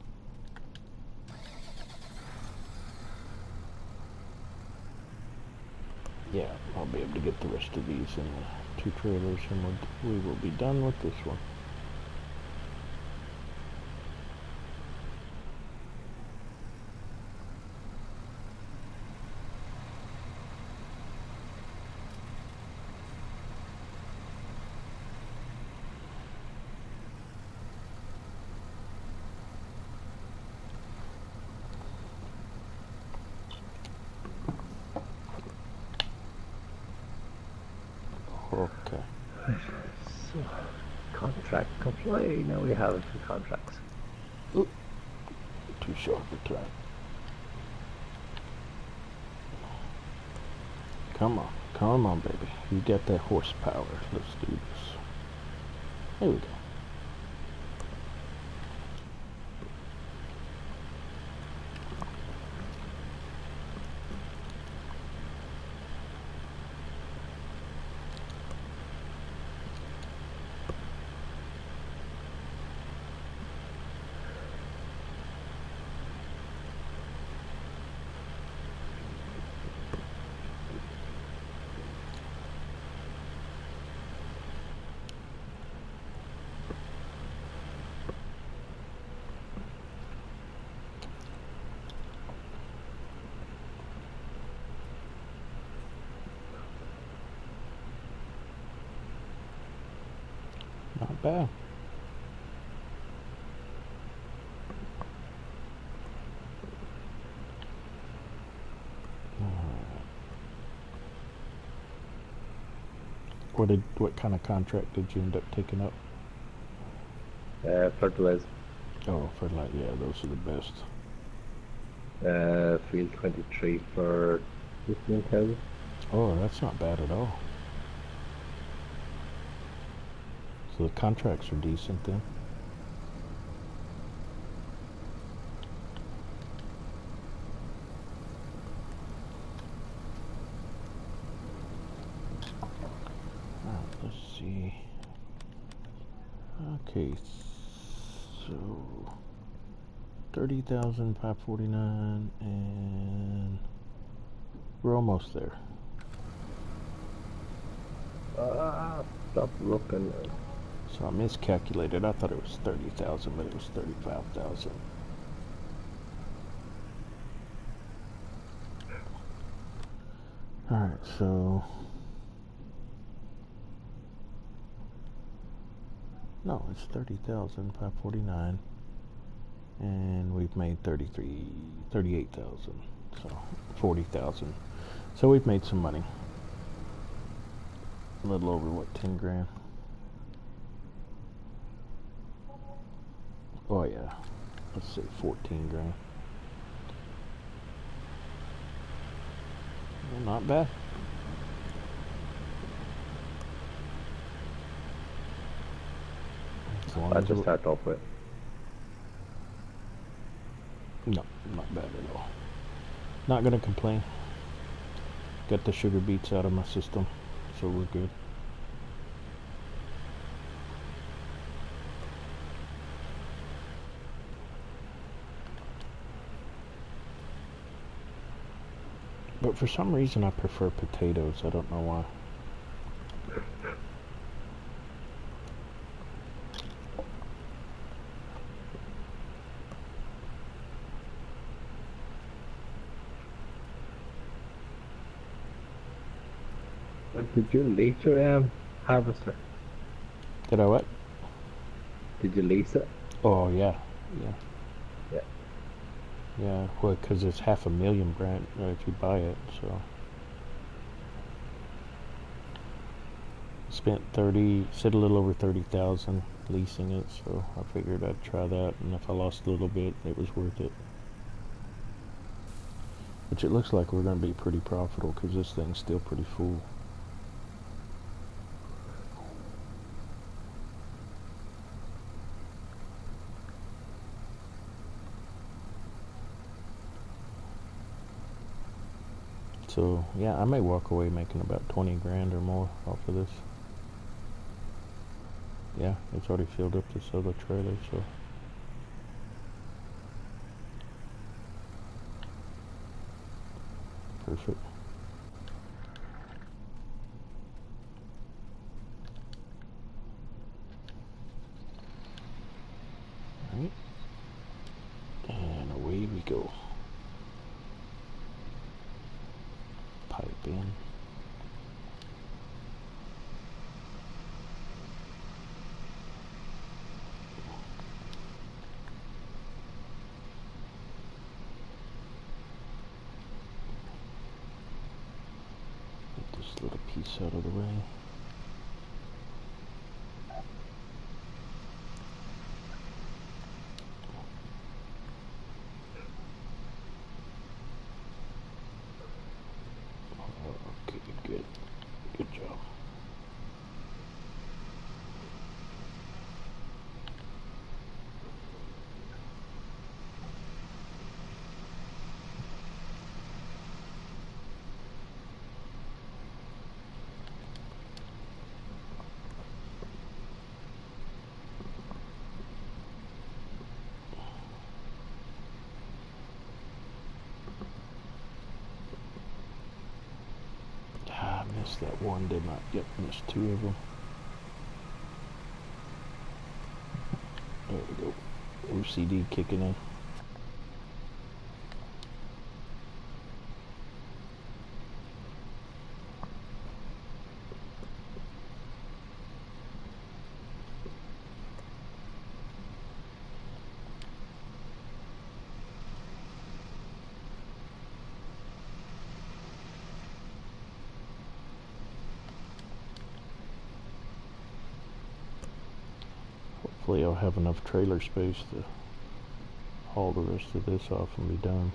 Yeah, I'll be able to get the rest of these in the 2 trailers and we will be done with this one. Okay. So, contract comply. Now we have 2 contracts. Ooh, too short for track. Come on, baby. You got that horsepower. Let's do this. There we go. Not bad. What kind of contract did you end up taking up? Fertilizer. Oh, fertilizer. Yeah, those are the best. Field 23 for 15,000. Oh, that's not bad at all. So the contracts are decent then. Let's see. Okay, so 30,549, and we're almost there. Stop looking. So I miscalculated. I thought it was 30,000, but it was 35,000. All right, so no, it's 30,549, and we've made 38,000, so 40,000. So we've made some money. A little over, what, 10 grand? Oh yeah, let's say 14 grand. Well, not bad. I just start off with. No, not bad at all. Not gonna complain. Got the sugar beets out of my system, so we're good. But for some reason I prefer potatoes. I don't know why. Did you lease your harvester? Did I what? Did you lease it? Oh yeah, yeah. Yeah. Yeah, well, because it's $500,000, Brent, if you buy it, so. Spent 30, said a little over 30,000 leasing it, so I figured I'd try that, and if I lost a little bit, it was worth it. Which it looks like we're going to be pretty profitable, because this thing's still pretty full. So, yeah, I may walk away making about 20 grand or more off of this. Yeah, it's already filled up this other trailer, so. Perfect. Alright. And away we go. Pipe in. Get this little piece out of the way. Okay, good. Good job. Ah, I missed that one, didn't I? Yep, missed two of them. There we go. OCD kicking in. Hopefully I'll have enough trailer space to haul the rest of this off and be done.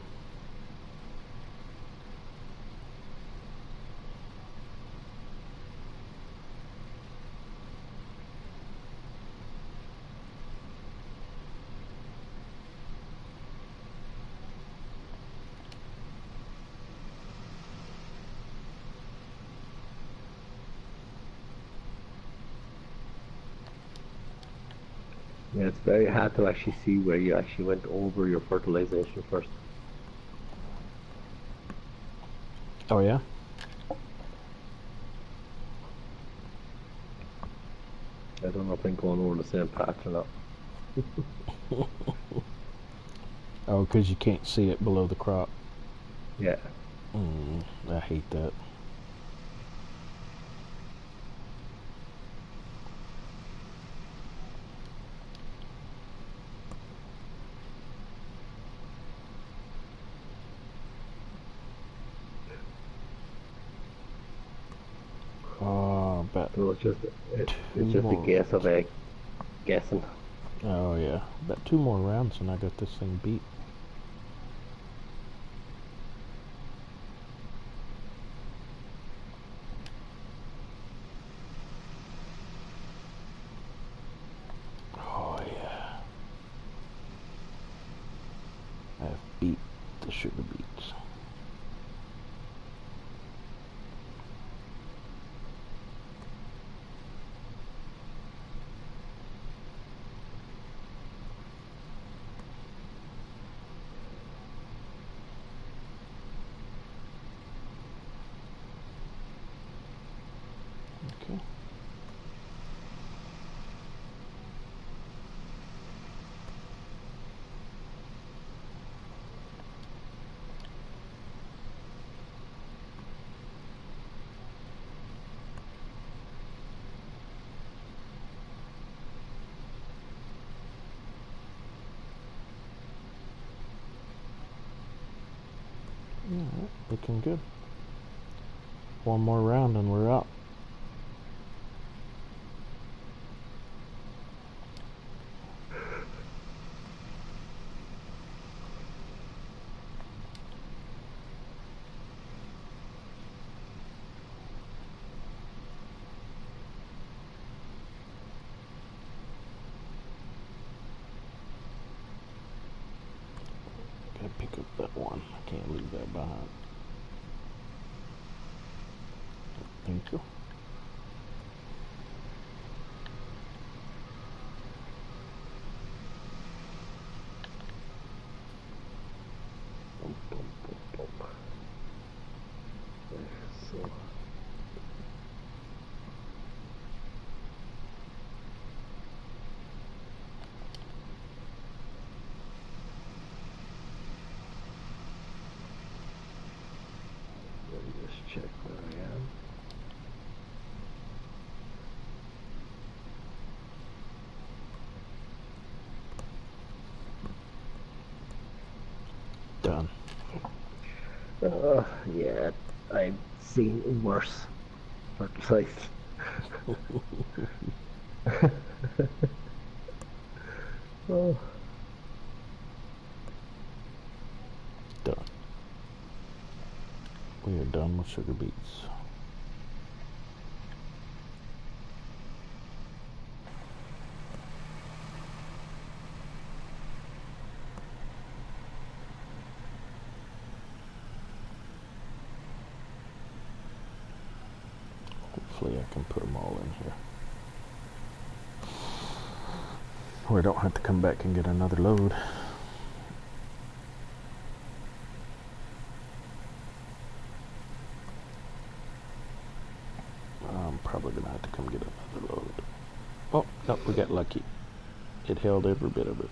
Yeah, it's very hard to actually see where you actually went over your fertilization first. Oh yeah? I don't know if I'm going over the same path or not. Oh, because you can't see it below the crop. Yeah. I hate that. Oh, but So it's just a more. guess of guessing. Oh yeah, about 2 more rounds and I got this thing beat. Oh yeah, I've beat the sugar beets. Okay. Alright, looking good. 1 more round and we're out. Gotta pick up that one. I can't leave that behind. Thank you. Boom, boom, boom, boom. So. Let me just check where I am. Done. Yeah, I've seen worse fertilized. Oh. Done. We are done with sugar beets. Hopefully I can put them all in here. Or I don't have to come back and get another load. I'm probably gonna have to come get another load. Oh, no, we got lucky. It held every bit of it.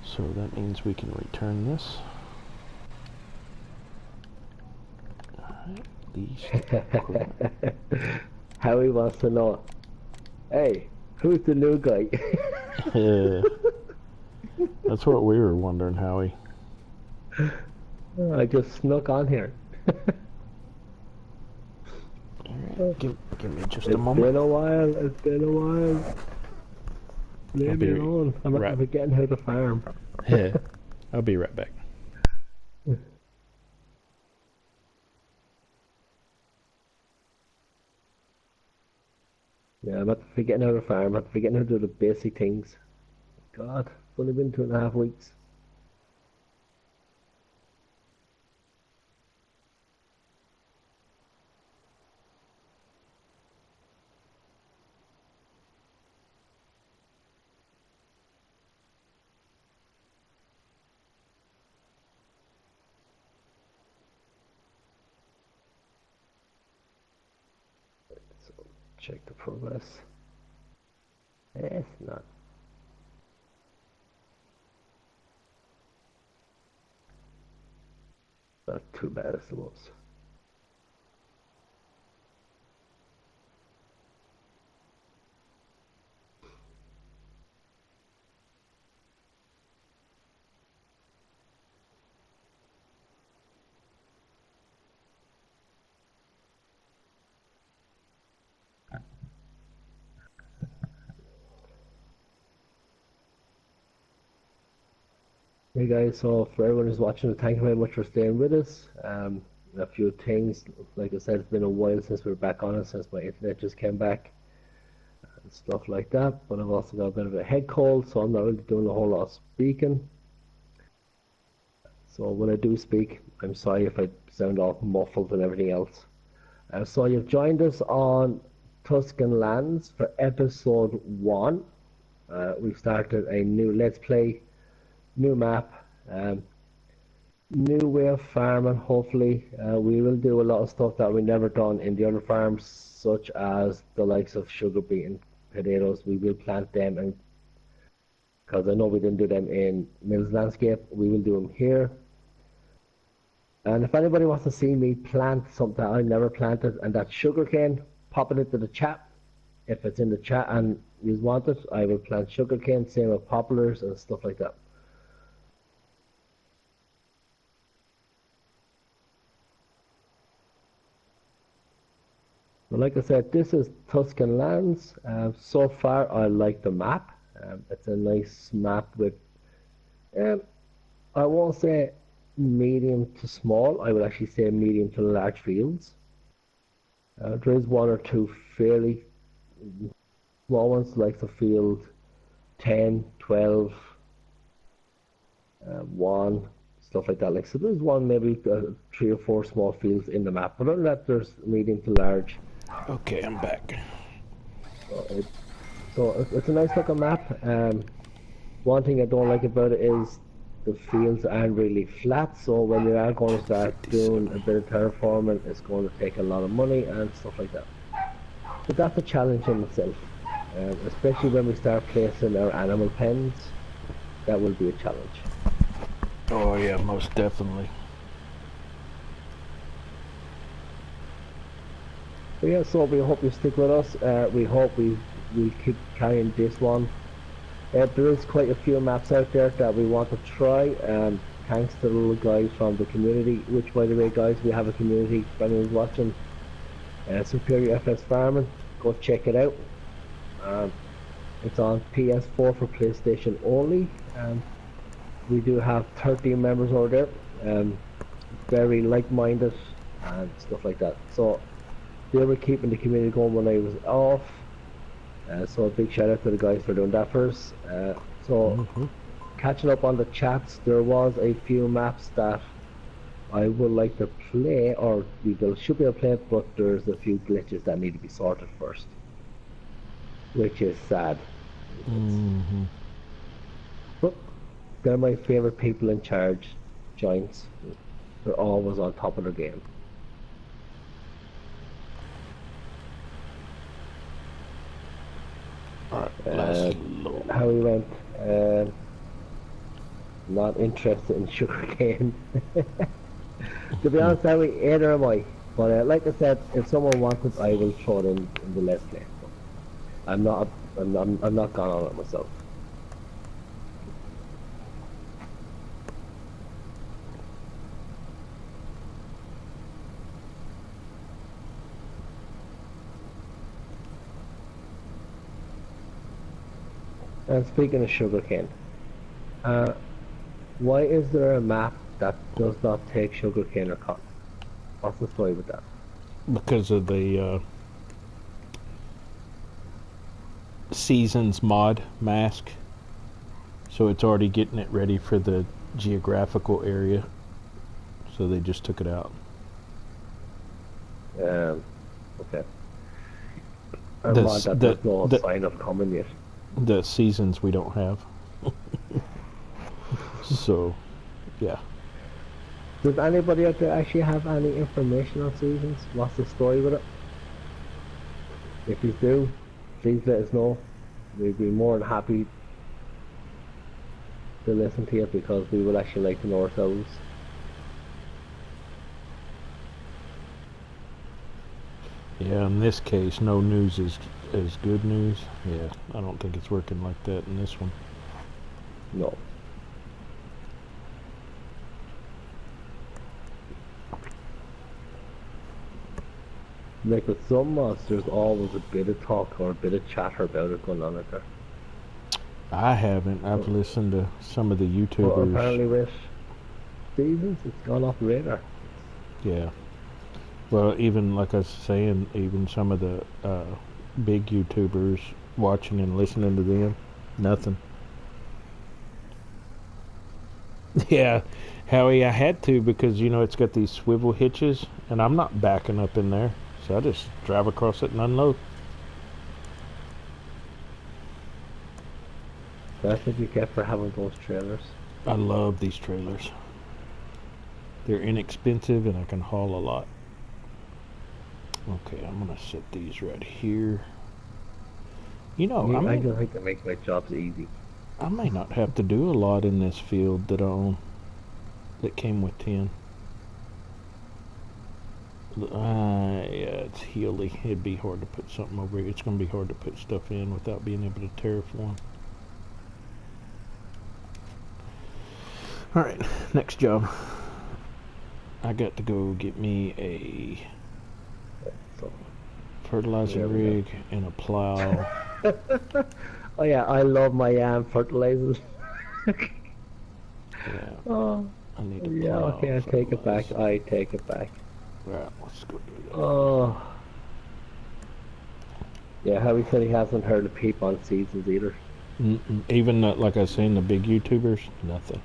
So that means we can return this. Alright, Howie wants to know, hey, who's the new guy? Yeah. That's what we were wondering, Howie. I just snuck on here. Alright. Give me just a It's moment. been a while. It's been a while. Leave me be alone. I'm not right. forgetting how to farm. Yeah, I'll be right back. Yeah, I'm not forgetting how to farm. I'm not forgetting how to do the basic things. God, it's only been 2.5 weeks. So check the progress. It's not too bad, I suppose. Hey guys, so for everyone who's watching, thank you very much for staying with us. A few things, like I said, it's been a while since we were back on it, since my internet just came back and stuff like that. But I've also got a bit of a head cold, so I'm not really doing a whole lot of speaking. So when I do speak, I'm sorry if I sound all muffled and everything else. So you've joined us on Tuscan Lands for episode 1. We've started a new Let's Play, new map, new way of farming. Hopefully we will do a lot of stuff that we never done in the other farms, such as the likes of sugar beet and potatoes. We will plant them, and because I know we didn't do them in Mills Landscape, we will do them here. And if anybody wants to see me plant something I never planted, and that's sugarcane, pop it into the chat. If it's in the chat and you want it, I will plant sugarcane, same with poplars and stuff like that. But like I said, this is Tuscan Lands. So far, I like the map. It's a nice map with, I won't say medium to small, I would actually say medium to large fields. There is one or two fairly small ones, like the field 10, 12, 1, stuff like that. Like, so there's one, maybe 3 or 4 small fields in the map. But other than that, there's medium to large. Okay, I'm back. So it's a nice looking map. One thing I don't like about it is the fields aren't really flat. So when you are going to start doing a bit of terraforming, it's going to take a lot of money and stuff like that. But that's a challenge in itself. Especially when we start placing our animal pens, that will be a challenge. Oh yeah, most definitely. But yeah, so we hope you stick with us. We hope we keep carrying this one. There is quite a few maps out there that we want to try. Thanks to the little guys from the community, which by the way guys, we have a community for anyone who's watching. Superior FS Farming, go check it out. It's on PS4 for PlayStation only. We do have 13 members over there, very like-minded and stuff like that. So they were keeping the community going when I was off. So a big shout out to the guys for doing that for us. Catching up on the chats, there was a few maps that I would like to play, or we should be able to play it, but there's a few glitches that need to be sorted first, which is sad. But they're my favorite people in charge, Giants. They're always on top of their game. How we went, not interested in sugarcane. To be honest, either am I. But like I said, if someone wants it, I will throw it in the Let's Play. I'm not gone on it myself. And speaking of sugarcane, uh, why is there a map that does not take sugarcane or cotton? What's the story with that? Because of the seasons mod mask. So it's already getting it ready for the geographical area. So they just took it out. Okay. And mod that there's no sign of coming yet. The seasons we don't have. So, yeah. Does anybody out there actually have any information on seasons? What's the story with it? If you do, please let us know. We'd be more than happy to listen to it because we would actually like to know ourselves. Yeah, in this case, no news is good news. Yeah, I don't think it's working like that in this one. No. Like with some mods, there's always a bit of talk or a bit of chatter about it going on out there. I haven't. I've listened to some of the But YouTubers. apparently with seasons, it's gone off the radar. Yeah. Well, even like I was saying, even some of the big YouTubers watching and listening to them, nothing. Yeah, Howie, I had to because it's got these swivel hitches, and I'm not backing up in there, so I just drive across it and unload. That's what you get for having those trailers. I love these trailers. They're inexpensive, and I can haul a lot. Okay, I'm gonna set these right here. I just think that makes my jobs easy. I may not have to do a lot in this field that I own. That came with 10. Yeah, it's hilly. It'd be hard to put something over here. It's gonna be hard to put stuff in without being able to terraform. Alright, next job. I got to go get me a So, fertilizer rig and a plow. oh yeah, I love my fertilizers. Yeah. Oh, I need to yeah, plow. okay, I take it back. I take it back. Right, let's go do that. Oh. Yeah, Harry said he hasn't heard a peep on seasons either. Even, like I was saying, the big YouTubers, nothing.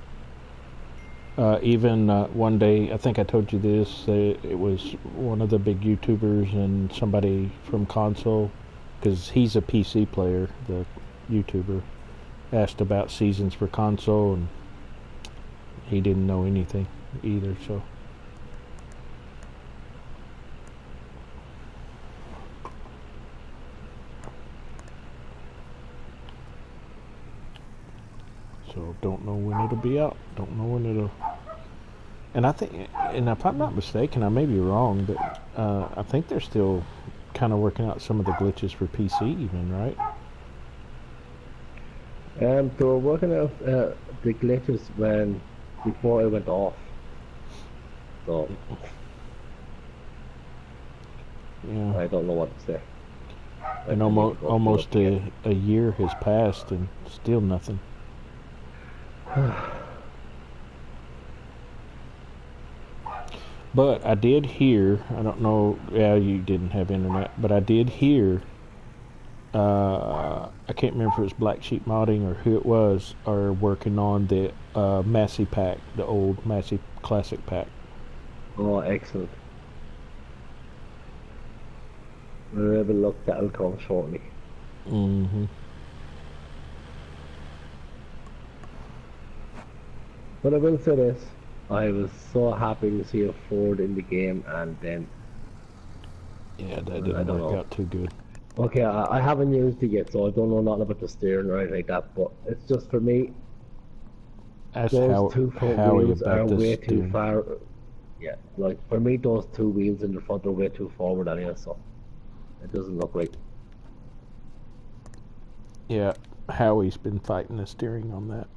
Even one day, I think I told you this, it was one of the big YouTubers and somebody from console, because he's a PC player, the YouTuber, asked about seasons for console, and he didn't know anything either, so. So don't know when it'll be out. Don't know when it'll. And I think, and if I'm not mistaken, I may be wrong, but I think they're still kind of working out some of the glitches for PC, even, right? They were working out the glitches before it went off. So Yeah. I don't know what to say. And almost a year has passed and still nothing. But I did hear, I don't know, yeah, you didn't have internet, but I did hear, I can't remember if it was Black Sheep Modding or who it was, are working on the Massey pack, the old Massey Classic pack. Oh, excellent. We'll have a look, that'll come shortly. Mm-hmm. But I will say this, I was so happy to see a Ford in the game, and then Yeah, that didn't work out too good. okay, I haven't used it yet, so I don't know nothing about the steering or anything like that, but it's just for me, Ask those two front Howie wheels are about this way too steering. far. Yeah, like for me, those two wheels in the front are way too forward anyway, so it doesn't look right. Yeah, Howie's been fighting the steering on that.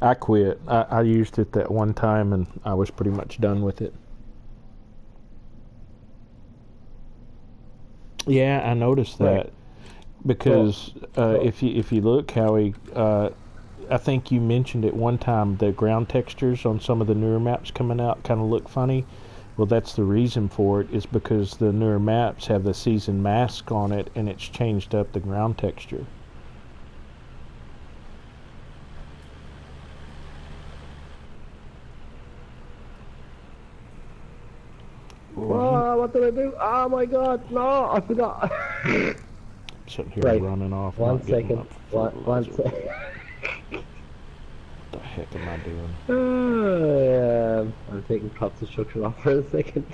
I quit. I used it that one time and I was pretty much done with it. Yeah, I noticed that. Right. Because So- if you look, Howie, I think you mentioned at one time the ground textures on some of the newer maps coming out kind of look funny. Well, that's the reason for it, is because the newer maps have the season mask on it, and it's changed up the ground texture. Oh, what did I do? Oh my God! No, I forgot. Sitting here Right. running off. One not getting second. enough One fertilizer. second. What the heck am I doing? I'm taking crop destruction off for a second.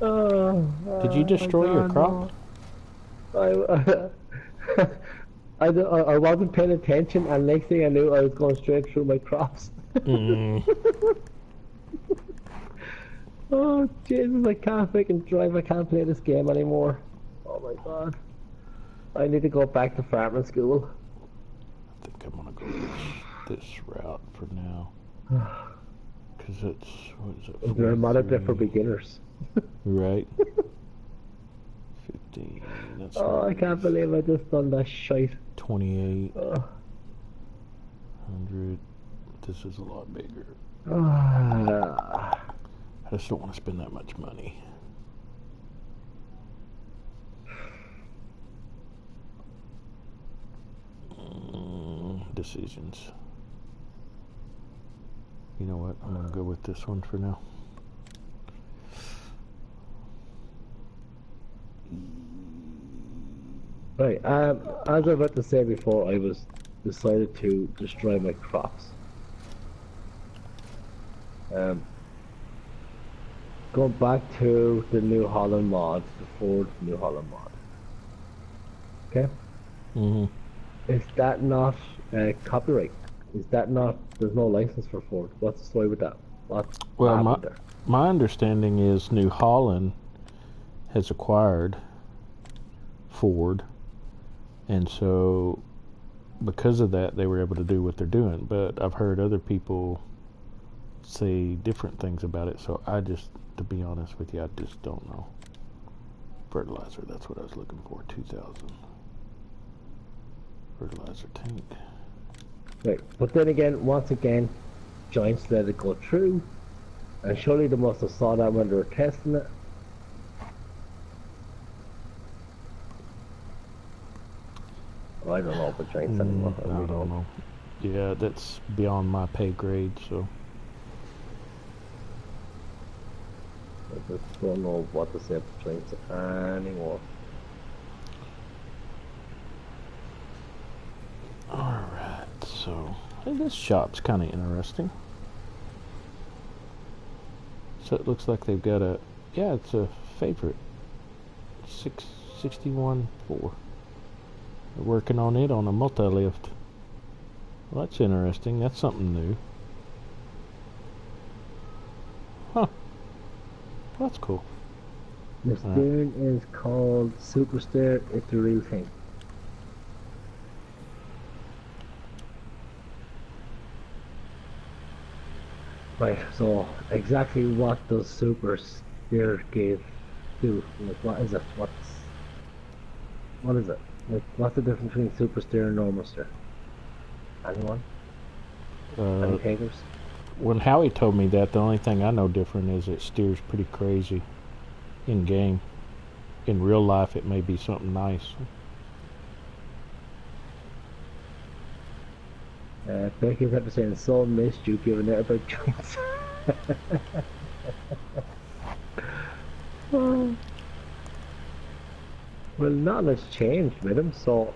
Oh, Did you destroy your crop? No. I wasn't paying attention, and next thing I knew, I was going straight through my crops. Mm. Oh, Jesus, I can't freaking drive. I can't play this game anymore. Oh my God. I need to go back to farming school. I think I'm gonna go this route for now. Cause it's what is it? They're a monitor for 43? beginners. Right. 15. That's Oh, I can't believe I just done that shite. 28. Oh. 100. This is a lot bigger. Ah. I just don't want to spend that much money. Decisions. You know what? I'm gonna go with this one for now. Right, as I was about to say before, I was decided to destroy my crops. Going back to the New Holland mod, the Ford New Holland mod. Okay? Mm-hmm. Is that not copyright? Is that not, there's no license for Ford? What's the story with that? What's Well, happened there? my understanding is New Holland has acquired Ford, and so because of that, they were able to do what they're doing. But I've heard other people say different things about it, so I just, to be honest with you, I just don't know. Fertilizer, that's what I was looking for, 2,000. Fertilizer tank. Right, but then again, once again, Giants let it go through, and surely they must have saw that when they were testing it. I don't know about Giants anymore. I don't know. Yeah, that's beyond my pay grade, so. I just don't know what to say about Giants anymore. Alright, so hey, this shop's kind of interesting. So it looks like they've got a, yeah, it's a favorite. 661.4. They're working on it on a multi-lift. Well, that's interesting. That's something new. Huh. That's cool. The steering is called Super Steer. It's the real thing. Right, so exactly what does Super Steer do? Like, what is it? What is it? Like, what's the difference between Super Steer and normal steer? Anyone? Any takers? When Howie told me that, the only thing I know different is it steers pretty crazy in game. In real life, it may be something nice. Becky's ever saying, so missed you giving it about joints. Oh. Well, not much changed with him, so.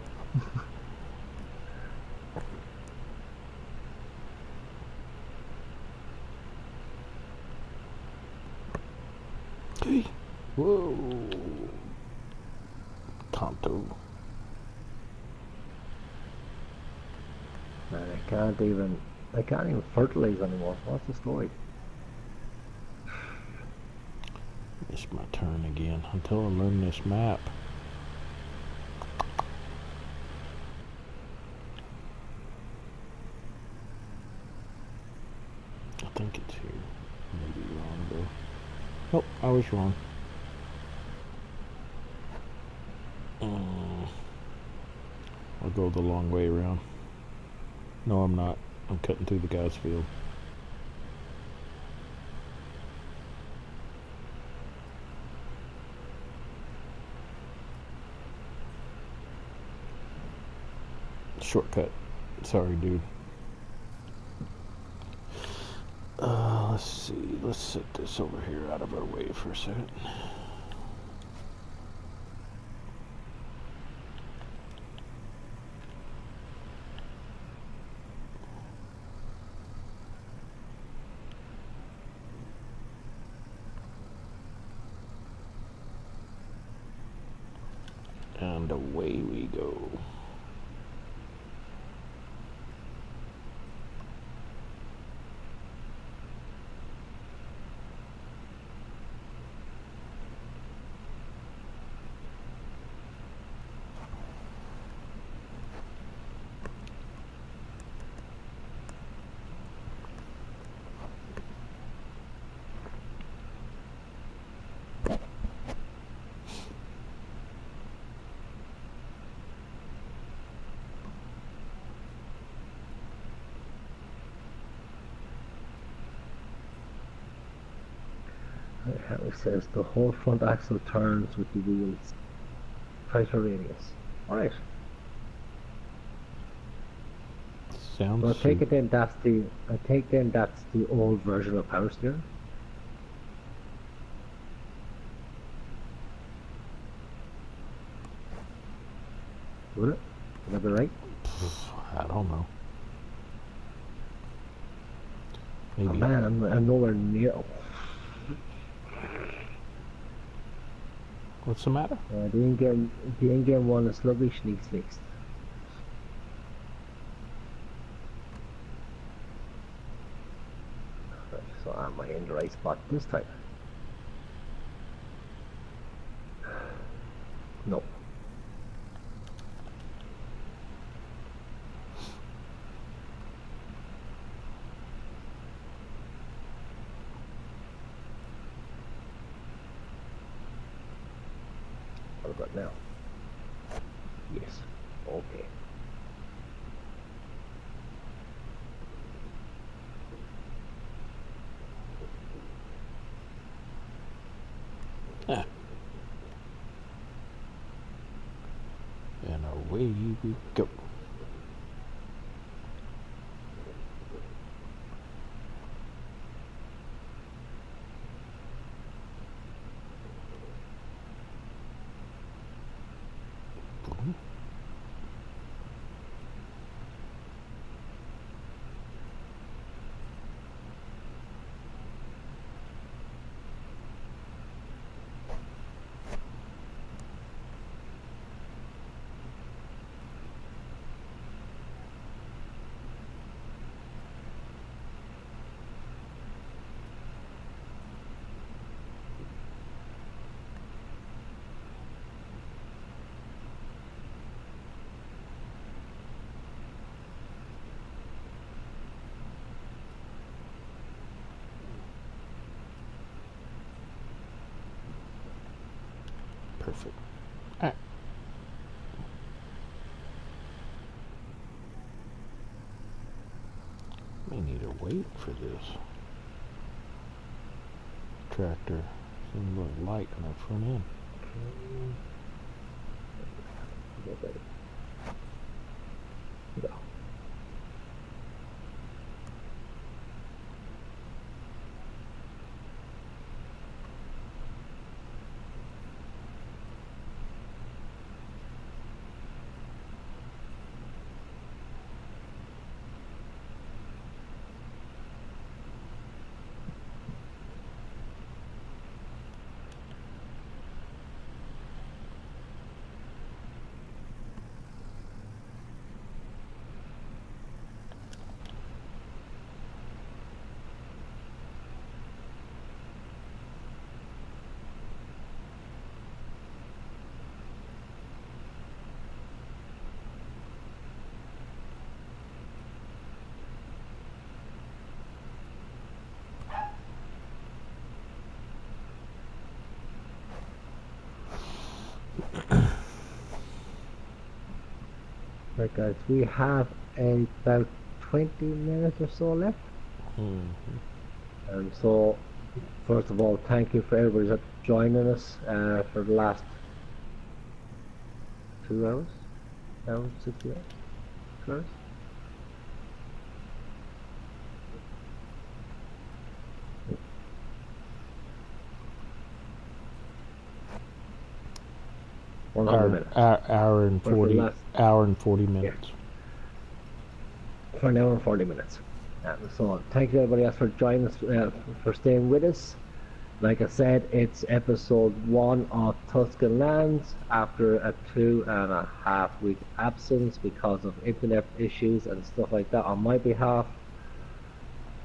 Whoa. Tonto. Man, I can't even fertilize anymore. What's the story? It's my turn again until I learn this map. I think it's here. Maybe wrong though. Nope, I was wrong. go the long way around. No, I'm not. I'm cutting through the guy's field. Shortcut. Sorry, dude. Let's see. Let's set this over here out of our way for a second. And away we go. It says the whole front axle turns with the wheels. Tighter radius. Alright. Sounds. Well, I take then that's the old version of power steering. Would it? Would that be right? I don't know. Oh Maybe. man, I'm nowhere near. What's the matter? The in-game one is sluggish, needs fixed. Right, so am I in the right spot this time? No. What about now? Yes. Okay. Ah. And away we go. Boom. Perfect. Alright. May need to wait for this. Tractor seems a little light on that front end. Get ready. Go. Right, guys, we have about 20 minutes or so left. So, first of all, thank you for everybody that's joining us for the last 2 hours, 60 hours, 2 hours. Hour and 40 minutes. For an hour and 40 minutes. So thank you everybody else for joining us, for staying with us. Like I said, it's episode 1 of Tuscan Lands after a 2.5 week absence because of internet issues and stuff like that on my behalf.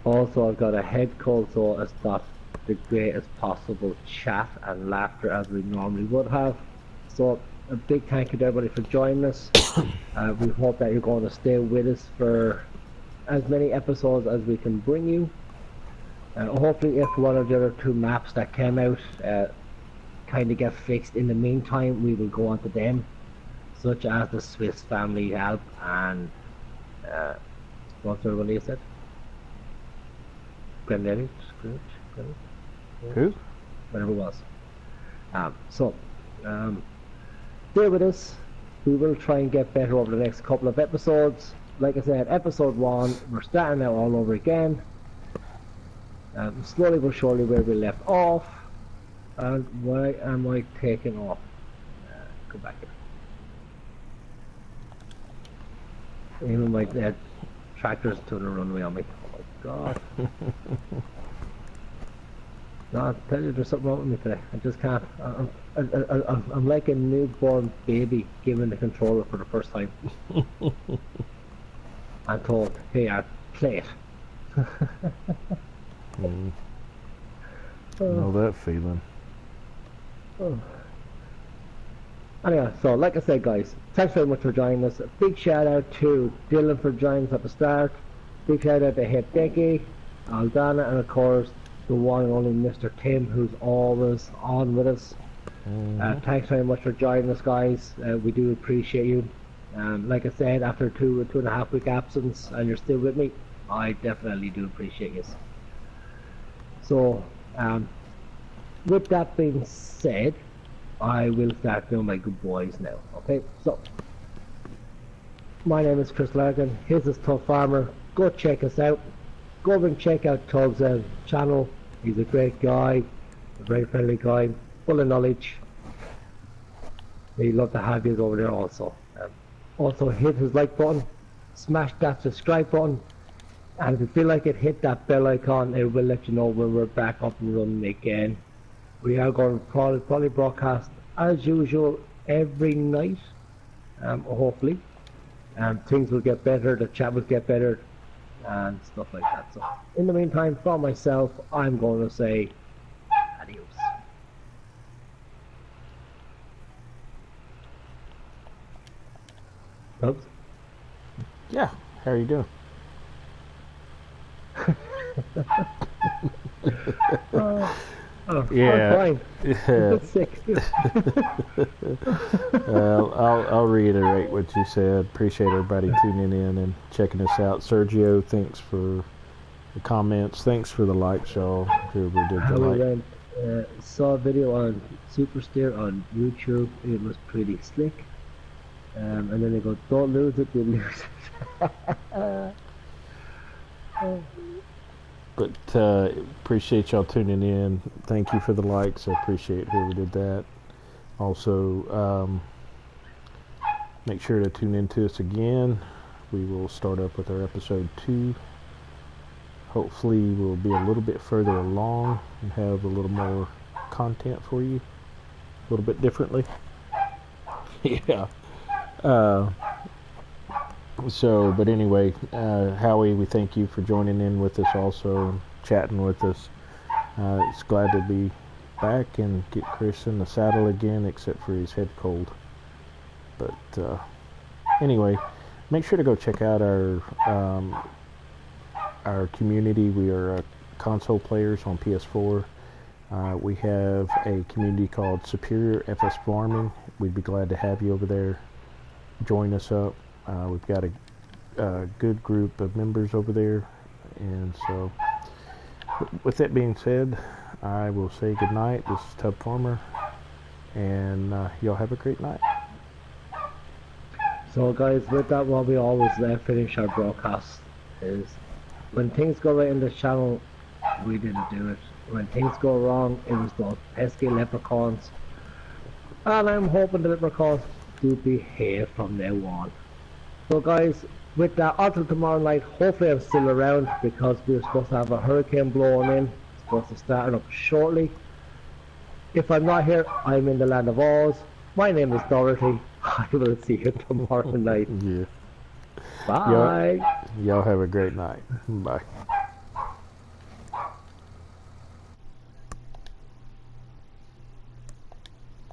Also, I've got a head cold, so it's not the greatest possible chat and laughter as we normally would have. So a big thank you to everybody for joining us. We hope that you're going to stay with us for as many episodes as we can bring you. Hopefully if one of the other 2 maps that came out kind of get fixed in the meantime, we will go on to them, such as the Swiss Family Help and what's the other one you said? Grenadiers? Who? Whatever it was. Stay with us. We will try and get better over the next couple of episodes. Like I said, episode 1, we're starting out all over again. Slowly but surely where we left off. And why am I taking off? Go back here. Even my tractor's doing a runway on me. Oh my god. No, I'll tell you, there's something wrong with me today. I just can't. I'm like a newborn baby given the controller for the first time. I'm told, hey, play it. Know that feeling. Anyway, so like I said, guys, thanks very much for joining us. A big shout out to Dylan for joining us at the start. Big shout out to Hideki, Aldana, and of course the one and only Mr. Tim, who's always on with us. Thanks very much for joining us, guys. We do appreciate you. Like I said, after a 2.5 week absence, and you're still with me, I definitely do appreciate you. So, with that being said, I will start doing my good boys now. Okay, so my name is Chris Larkin. His is Tubb Farmer. Go check us out. Go over and check out Tubb's channel. He's a great guy, a very friendly guy, full of knowledge. He'd love to have you over there also. Also hit his like button, smash that subscribe button, and if you feel like it, hit that bell icon. It will let you know when we're back up and running again. We are going to probably broadcast as usual every night, hopefully. Things will get better, the chat will get better, and stuff like that. So in the meantime, for myself, I'm going to say adios. Tubbs? Yeah, how are you doing? Yeah. I'm fine. Yeah. Sick. I'll reiterate what you said. Appreciate everybody tuning in and checking us out. Sergio, thanks for the comments. Thanks for the likes, y'all. Whoever did the like. Saw a video on Supersteer on YouTube. It was pretty slick. And then they go, don't lose it, you lose it. But appreciate y'all tuning in. Thank you for the likes. I appreciate whoever did that. Also, make sure to tune in to us again. We will start up with our episode 2. Hopefully we'll be a little bit further along and have a little more content for you. A little bit differently. Yeah. But anyway, Howie, we thank you for joining in with us also, and chatting with us. It's glad to be back and get Chris in the saddle again, except for his head cold. But anyway, make sure to go check out our community. We are console players on PS4. We have a community called Superior FS Farming. We'd be glad to have you over there. Join us up. We've got a good group of members over there, and so with that being said, I will say good night. This is Tubb Farmer, and y'all have a great night. So guys, with that, what we always finish our broadcast is when things go right in the channel, we didn't do it. When things go wrong, it was those pesky leprechauns. And I'm hoping the leprechauns do behave from now on. So guys, with that, until tomorrow night, hopefully I'm still around because we're supposed to have a hurricane blowing in. It's supposed to start up shortly. If I'm not here, I'm in the land of Oz. My name is Dorothy. I will see you tomorrow night. Yeah. Bye. Y'all have a great night. Bye.